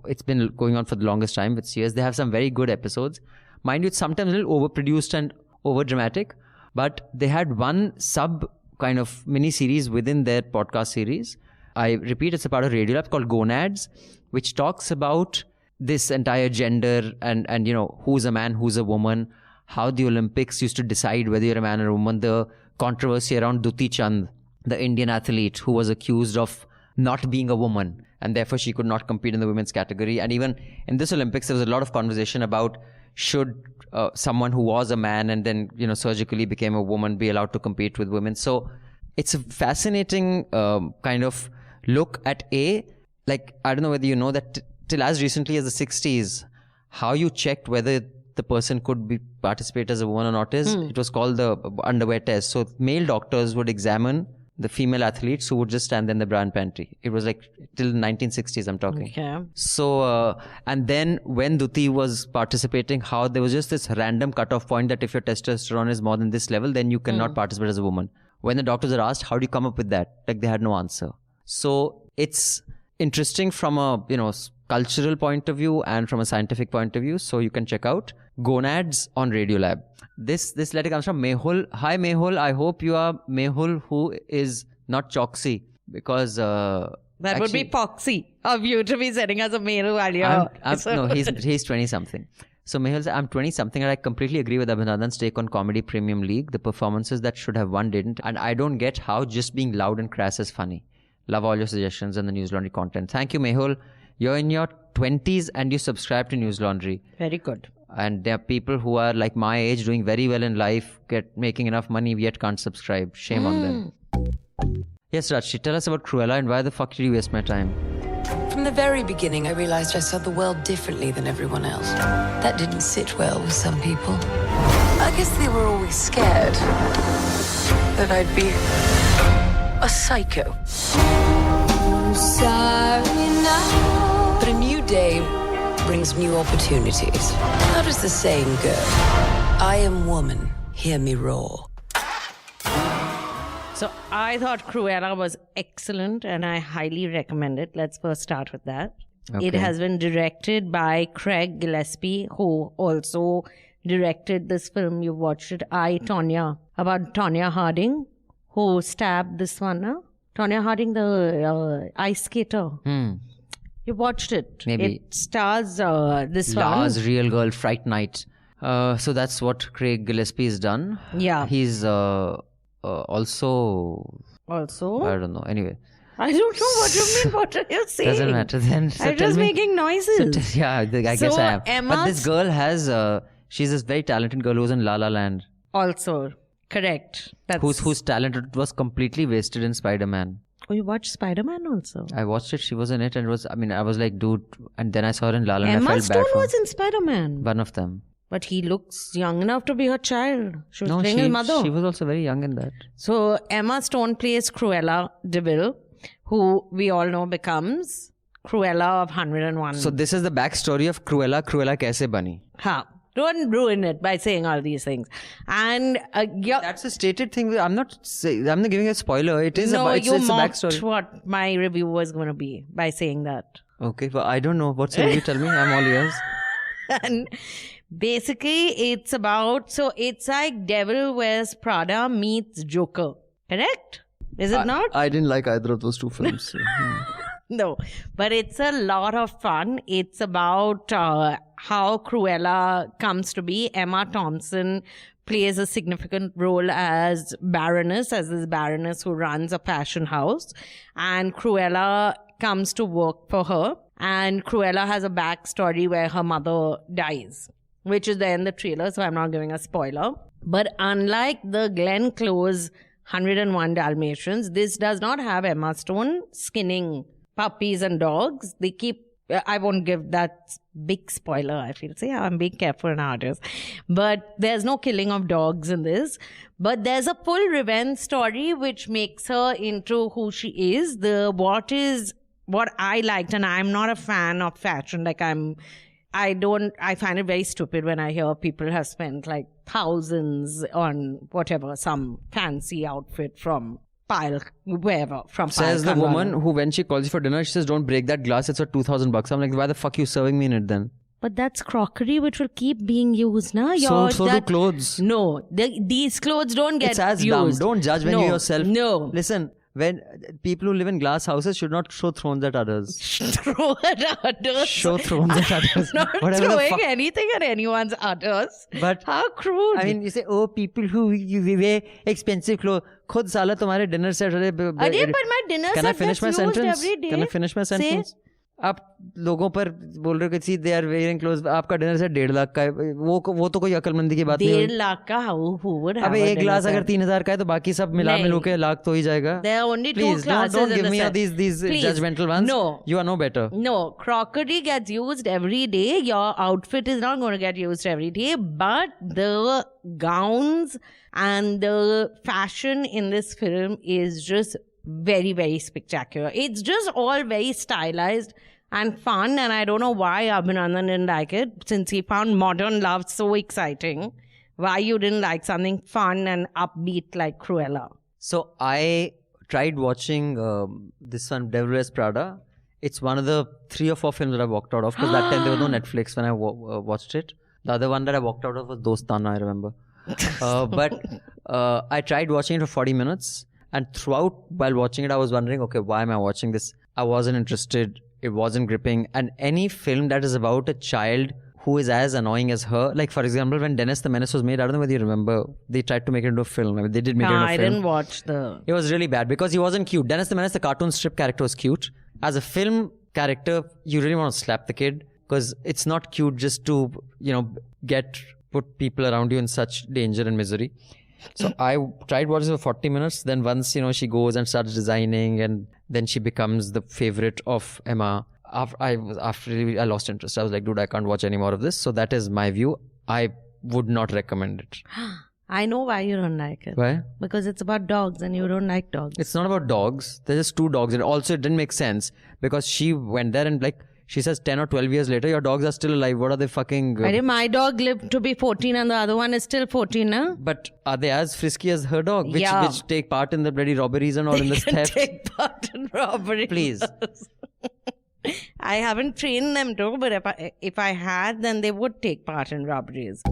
it's been going on for the longest time. It's years. They have some very good episodes. Mind you, it's sometimes a little overproduced and overdramatic. But they had one sub kind of mini series within their podcast series. I repeat, it's a part of Radiolab called Gonads, which talks about this entire gender and who's a man, who's a woman, how the Olympics used to decide whether you're a man or a woman, the controversy around Duti Chand, the Indian athlete who was accused of not being a woman and therefore she could not compete in the women's category. And even in this Olympics, there was a lot of conversation about should someone who was a man and then surgically became a woman be allowed to compete with women. So it's a fascinating kind of look at I don't know whether you know that till as recently as the 60s, how you checked whether the person could participate as a woman or not it was called the underwear test. So male doctors would examine the female athletes who would just stand in the bra and panty. It was till 1960s I'm talking. Okay. So, and then when Duti was participating, how there was just this random cutoff point that if your testosterone is more than this level, then you cannot participate as a woman. When the doctors are asked, how do you come up with that? They had no answer. So it's interesting from a, cultural point of view and from a scientific point of view. So you can check out Gonads on Radiolab. This letter comes from Mehul. Hi Mehul, I hope you are Mehul who is not Choksy because that would be poxy of you to be sending us a mail while you're... No, he's 20 something. So Mehul says, I'm 20 something and I completely agree with Abhinandan's take on Comedy Premium League. The performances that should have won didn't, and I don't get how just being loud and crass is funny. Love all your suggestions and the News Laundry content. Thank you Mehul. You're in your 20s and you subscribe to News Laundry. Very good. And there are people who are like my age doing very well in life, making enough money, yet can't subscribe. Shame on them. Yes, Rajshi, tell us about Cruella and why the fuck did you waste my time? From the very beginning, I realized I saw the world differently than everyone else. That didn't sit well with some people. I guess they were always scared that I'd be a psycho. Sorry now. But a new day brings new opportunities. How does the saying go? I am woman, hear me roar. So I thought Cruella was excellent and I highly recommend it. Let's first start with that. Okay. It has been directed by Craig Gillespie, who also directed this film. You watched it, I, Tonya, about Tonya Harding, who stabbed this one, huh? Tonya Harding, the ice skater. You watched it. Maybe. It stars this one. Lars, Real Girl, Fright Night. So that's what Craig Gillespie has done. Yeah. He's also... I don't know. Anyway. I don't know what you mean. What are you saying? Doesn't matter then. So I'm just making noises. So I guess I am. But this girl has... she's this very talented girl who's in La La Land. Also. Correct. Whose talent was completely wasted in Spider-Man. Oh, you watched Spider-Man also? I watched it. She was in it and I was like, dude. And then I saw her in La La Land. Emma Stone was in Spider-Man. One of them. But he looks young enough to be her child. She was playing his mother. She was also very young in that. So Emma Stone plays Cruella de Vil, who we all know becomes Cruella of 101. So this is the backstory of Cruella. Cruella kaise bani? Ha. Don't ruin it by saying all these things. And that's a stated thing. I'm not giving a spoiler. It is it's you a mocked backstory. What my review was going to be by saying that. Okay, but I don't know. What's your review? Tell me. I'm all ears. And Basically, it's about, so it's like Devil Wears Prada meets Joker. Correct? Is it not? I didn't like either of those two films. So, No, but it's a lot of fun. It's about how Cruella comes to be. Emma Thompson plays a significant role as this Baroness who runs a fashion house. And Cruella comes to work for her. And Cruella has a backstory where her mother dies, which is there in the trailer, so I'm not giving a spoiler. But unlike the Glenn Close 101 Dalmatians, this does not have Emma Stone skinning puppies and dogs. They keep, I won't give that big spoiler, I feel. So yeah, I'm being careful nowadays. But there's no killing of dogs in this. But there's a full revenge story which makes her into who she is. What I liked, and I'm not a fan of fashion. Like I find it very stupid when I hear people have spent like thousands on whatever, some fancy outfit from wherever. Says the woman who, when she calls you for dinner, she says, don't break that glass, it's for $2,000. I'm like, why the fuck are you serving me in it then? But that's crockery which will keep being used, na? So do clothes. No, these clothes don't get used. It's as used. Dumb. Don't judge when you yourself. No. Listen, when people who live in glass houses should not throw thrones at others. Throw at others? Show thrones at others. I'm not throwing anything at anyone's udders. But how crude. I mean, you say, oh, people who wear expensive clothes. Khud sala tumhare dinner set. But my dinner set Can I finish my sentence? every day. Can I finish my sentence? Say? आप लोगों पर बोल रहे हो कि they are wearing clothes. आपका dinner set 1.5 lakh का है. वो तो कोई अकलमंदी की बात नहीं है. 1.5 लाख का who would have? अबे एक ग्लास अगर 3,000 का है तो बाकी सब मिला के लाख तो ही जाएगा. There are only Please, two classes don't in give the me set. these Please. judgmental ones. No. You are no better. No, crockery gets used every day. Your outfit is not going to get used every day, but the gowns and the fashion in this film is just very, very spectacular. It's just all very stylized and fun, and I don't know why Abhinandan didn't like it, since he found modern love so exciting. Why you didn't like something fun and upbeat like Cruella? So I tried watching this one, Devil Wears Prada. It's one of the 3 or 4 films that I walked out of, because that time there was no Netflix when I watched it. The other one that I walked out of was Dostana, I remember. But I tried watching it for 40 minutes, and throughout while watching it I was wondering, okay, why am I watching this? I wasn't interested. It wasn't gripping. And any film that is about a child who is as annoying as her, like for example when Dennis the Menace was made, I don't know whether you remember, they tried to make it into a film. I mean, they did make it into a film. I didn't watch It was really bad because he wasn't cute. Dennis the Menace, the cartoon strip character, was cute. As a film character, you really want to slap the kid because it's not cute just to, put people around you in such danger and misery. So I tried watching for 40 minutes. Then once, she goes and starts designing, and then she becomes the favorite of Emma. After I lost interest. I was like, dude, I can't watch any more of this. So that is my view. I would not recommend it. I know why you don't like it. Why? Because it's about dogs and you don't like dogs. It's not about dogs. There's just 2 dogs. And also it didn't make sense because she went there and she says 10 or 12 years later, your dogs are still alive. What are they fucking... My dog lived to be 14 and the other one is still 14, huh? But are they as frisky as her dog? Which take part in the bloody robberies and all in the theft? Take part in robberies. Please. I haven't trained them to, but if I had, then they would take part in robberies.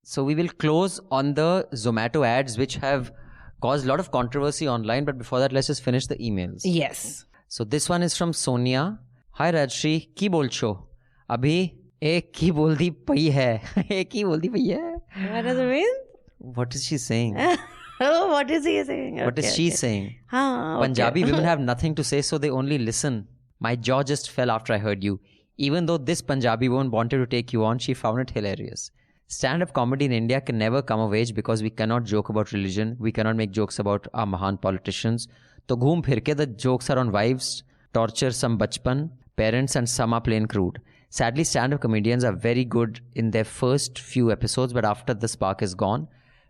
So we will close on the Zomato ads, which have caused a lot of controversy online. But before that, let's just finish the emails. Yes. So this one is from Sonia. Hi Rajshri, ki bol cho? Abhi ek ki bol di pai hai. Ek ki bol di pai hai. What does it mean? What is she saying? Oh, what is he saying? What is she saying? Okay. Punjabi women have nothing to say, so they only listen. My jaw just fell after I heard you. Even though this Punjabi woman wanted to take you on, she found it hilarious. Stand-up comedy in India can never come of age because we cannot joke about religion. We cannot make jokes about our Mahan politicians. So ghoom phir ke the jokes are on wives, torture, some bachpan, parents, and some are plain crude. Sadly, stand-up comedians are very good in their first few episodes, but after the spark is gone.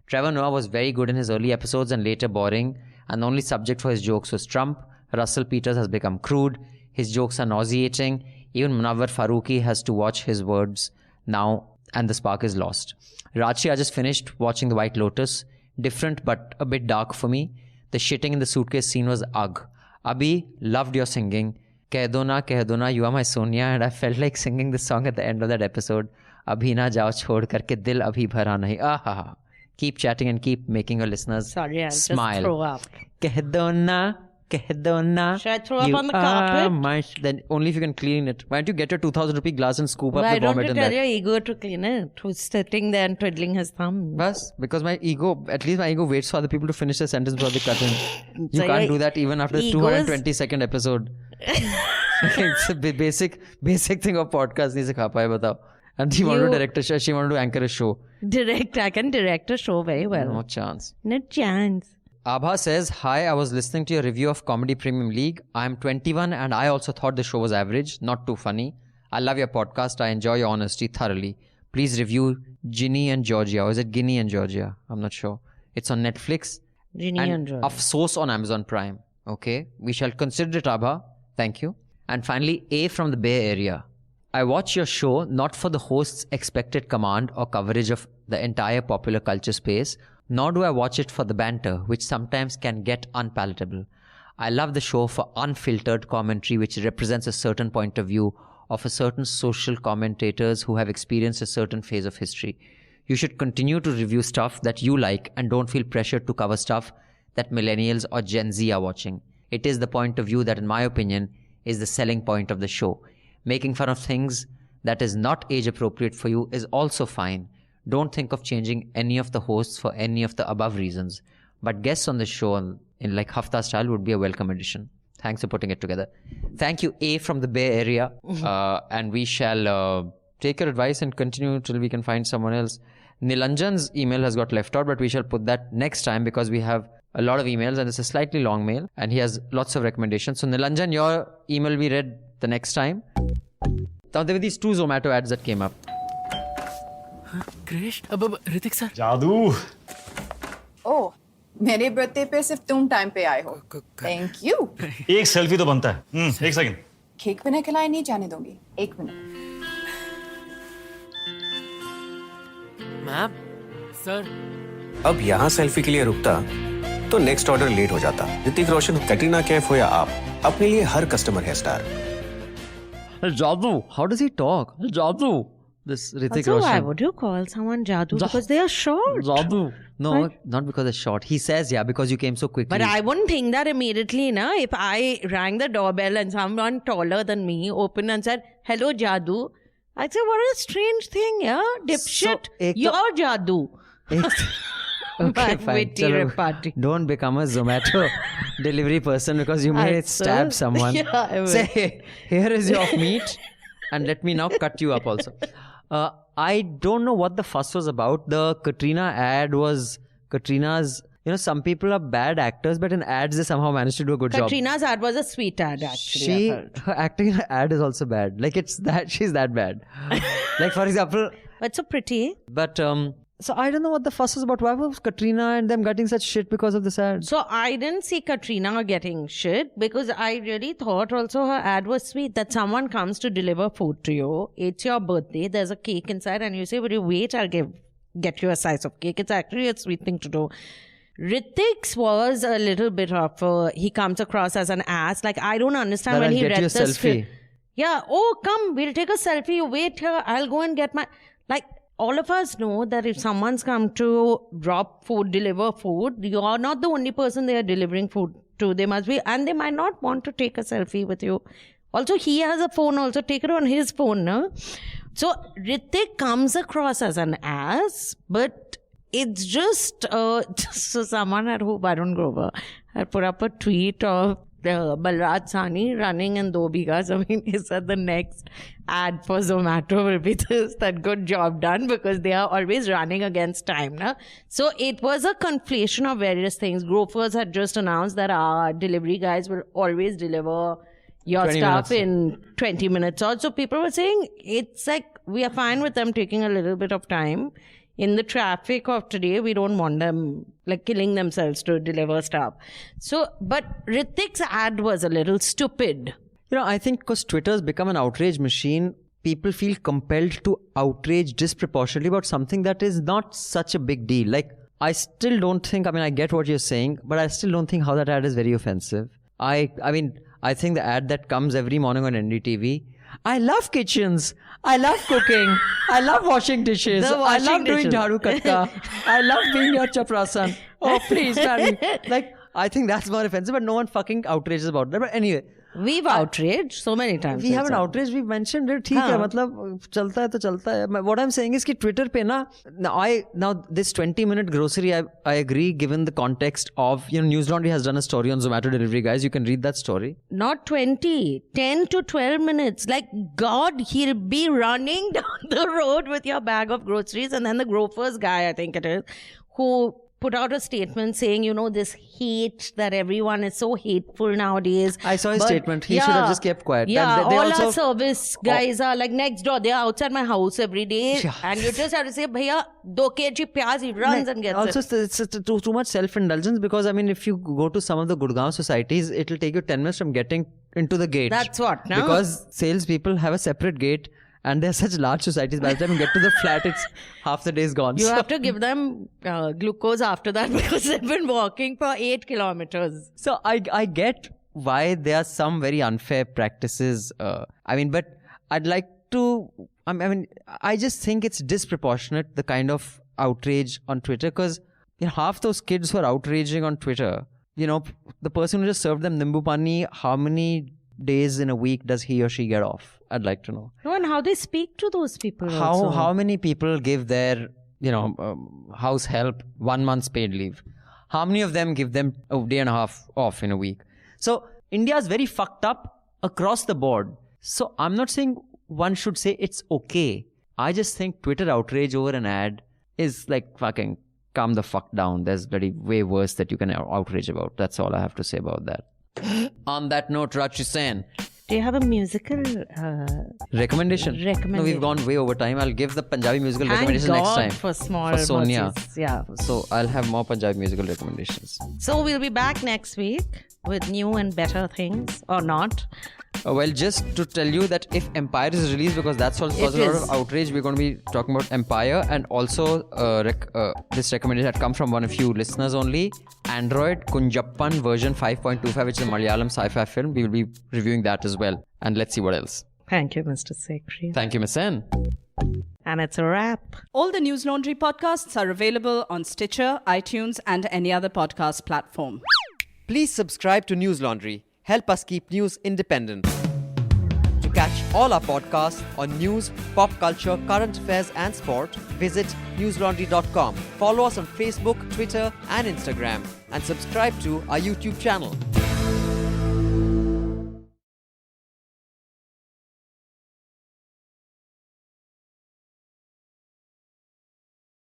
Trevor Noah was very good in his early episodes and later boring, and the only subject for his jokes was Trump. Russell Peters has become crude. His jokes are nauseating. Even Munawwar Farooqi has to watch his words now, and the spark is lost. Rajshri, I just finished watching The White Lotus. Different but a bit dark for me. The shitting in the suitcase scene was ugh. Abhi, loved your singing. Keh do na, you are my Sonia, and I felt like singing this song at the end of that episode. अभी ना जाओ छोड़ करके दिल अभी भरा नहीं. आहा. Keep chatting and keep making your listeners Sorry, I'll smile. just throw up. कह दो ना. Should I throw up on the carpet? Then only if you can clean it. Why don't you get your 2,000 rupee glass and scoop up Why the don't vomit you in tell that? your ego to clean it? Who's sitting there and twiddling his thumb? Bas, because my ego, at least my ego waits for other people to finish the sentence before they cut in. You So can't your do that even after the ego is- 222nd episode. It's a basic thing of podcast. नहीं सिखा पाए बताओ. And she wanted to direct a show. She wanted to anchor a show. I can direct a show very well. No chance. No chance. Abha says, hi, I was listening to your review of Comedy Premium League. I'm 21 and I also thought the show was average, not too funny. I love your podcast. I enjoy your honesty thoroughly. Please review Ginny and Georgia. Or is it Guinea and Georgia? I'm not sure. It's on Netflix. Ginny and Georgia. Afsos on Amazon Prime. Okay. We shall consider it, Abha. Thank you. And finally, A from the Bay Area. I watch your show not for the host's expected command or coverage of the entire popular culture space, nor do I watch it for the banter, which sometimes can get unpalatable. I love the show for unfiltered commentary, which represents a certain point of view of a certain social commentators who have experienced a certain phase of history. You should continue to review stuff that you like and don't feel pressured to cover stuff that millennials or Gen Z are watching. It is the point of view that, in my opinion, is the selling point of the show. Making fun of things that is not age appropriate for you is also fine. Don't think of changing any of the hosts for any of the above reasons. But guests on the show in like Hafta style would be a welcome addition. Thanks for putting it together. Thank you, A from the Bay Area. And we shall take your advice and continue till we can find someone else. Nilanjan's email has got left out, but we shall put that next time because we have a lot of emails and it's a slightly long mail and he has lots of recommendations. So Nilanjan, your email will be read the next time. Now there were these 2 Zomato ads that came up. Krish, अब Hrithik sir जादू ओह मेरे birthday पे सिर्फ तुम time पे आए हो thank you एक सेल्फी तो बनता है एक सेकंड केक बिना खिलाए नहीं जाने दूंगी 1 मिनट मैम सर अब यहाँ सेल्फी के लिए रुकता तो नेक्स्ट ऑर्डर लेट हो जाता. ऋतिक रोशन, कैटरीना कैफ हो या आप, अपने लिए हर कस्टमर है star. Jadoo, how does he talk? Jadoo. This Hrithik Also, Roshan. why would you call someone Jadoo? Because they are short. Jadoo. No, What? not because they're short. He says, yeah, because you came so quickly. But I wouldn't think that immediately, na? If I rang the doorbell and someone taller than me opened and said, hello, Jadoo, I'd say, what a strange thing, yeah? Dipshit, you're Jadoo. Okay, fine. Witty Chalo, repartee. don't become a Zomato delivery person because you may stab someone. Yeah, I will. Say, here is your meat and let me now cut you up also. I don't know what the fuss was about. The Katrina ad was Katrina's, you know, some people are bad actors, but in ads they somehow managed to do a good job. Katrina's ad was a sweet ad, actually. Her acting in her ad is also bad. Like it's that, she's that bad. Like for example. But so pretty. But, so I don't know what the fuss was about. Why was Katrina and them getting such shit because of this ad? So I didn't see Katrina getting shit because I really thought also her ad was sweet, that someone comes to deliver food to you. It's your birthday. There's a cake inside and you say, will you wait? I'll get you a slice of cake. It's actually a sweet thing to do. Hrithik's was a little bit of, he comes across as an ass. Like, I don't understand when he read the script. Yeah. Oh, come, we'll take a selfie. You wait here. I'll go and get my, like, all of us know that if someone's come to drop food, deliver food, you're not the only person they are delivering food to. They must be, and they might not want to take a selfie with you. Also, he has a phone, also take it on his phone, no? So, Hrithik comes across as an ass, but it's just, so someone at who, Varun Grover, had put up a tweet of Balraj Sani running in 2 bighas. I mean, he said the next ad for Zomato will be this, that good job done, because they are always running against time. Na? So it was a conflation of various things. Grofers had just announced that our delivery guys will always deliver your stuff in 20 minutes or so. People were saying it's like we are fine with them taking a little bit of time. In the traffic of today, we don't want them like killing themselves to deliver stuff. So, but Hrithik's ad was a little stupid. You know, I think because Twitter's become an outrage machine, people feel compelled to outrage disproportionately about something that is not such a big deal. Like, I still don't think, I mean, I get what you're saying, but I still don't think how that ad is very offensive. I mean, I think the ad that comes every morning on NDTV, I love kitchens. I love cooking. I love washing dishes. I love doing jharu katka. I love being your chaprasan. Oh, please, marry. Like, I think that's more offensive, but no one fucking outrages about that. But anyway. We've outraged so many times. We haven't outraged. We've mentioned it. ठीक है, मतलब चलता है तो चलता है. What I'm saying is कि Twitter पे ना, now this 20-minute grocery, I agree, given the context of, News Laundry has done a story on Zomato delivery guys. You can read that story. Not 20, 10 to 12 minutes. Like, God, he'll be running down the road with your bag of groceries, and then the Grofers guy, I think it is, who put out a statement saying, this hate that everyone is so hateful nowadays. I saw his statement. He should have just kept quiet. Yeah, and all our service guys are like next door. They are outside my house every day. Yeah. And you just have to say, Bhaiya, 2 kg pyaz, he runs and gets also, it. It's too much self-indulgence because, if you go to some of the Gurgaon societies, it'll take you 10 minutes from getting into the gate. That's what, no? Because salespeople have a separate gate. And they're such large societies. By the time you get to the flat, it's half the day's gone. You have to give them glucose after that because they've been walking for 8 kilometers. So I get why there are some very unfair practices. But I'd like to... I just think it's disproportionate, the kind of outrage on Twitter. Because half those kids who are outraging on Twitter, the person who just served them Nimbu Pani, how many days in a week does he or she get off? I'd like to know. No, and how they speak to those people also. How many people give their, house help 1 month's paid leave? How many of them give them a day and a half off in a week? So India is very fucked up across the board. So I'm not saying one should say it's okay. I just think Twitter outrage over an ad is like fucking calm the fuck down. There's bloody way worse that you can outrage about. That's all I have to say about that. On that note, Rachi Sen. Do you have a musical recommendation? No, we've gone way over time. I'll give the Punjabi musical recommendation next time. For Sonia. Yeah. So I'll have more Punjabi musical recommendations. So we'll be back next week with new and better things, or not. Well, just to tell you that if Empire is released, because that's also caused a lot of outrage, we're going to be talking about Empire, and also this recommendation had come from one of you listeners only. Android Kunjappan version 5.25, which is a Malayalam sci-fi film. We will be reviewing that as well. And let's see what else. Thank you, Mr. Sekri. Thank you, Miss N. And it's a wrap. All the News Laundry podcasts are available on Stitcher, iTunes, and any other podcast platform. Please subscribe to News Laundry. Help us keep news independent. To catch all our podcasts on news, pop culture, current affairs and sport, visit newslaundry.com. Follow us on Facebook, Twitter and Instagram and subscribe to our YouTube channel.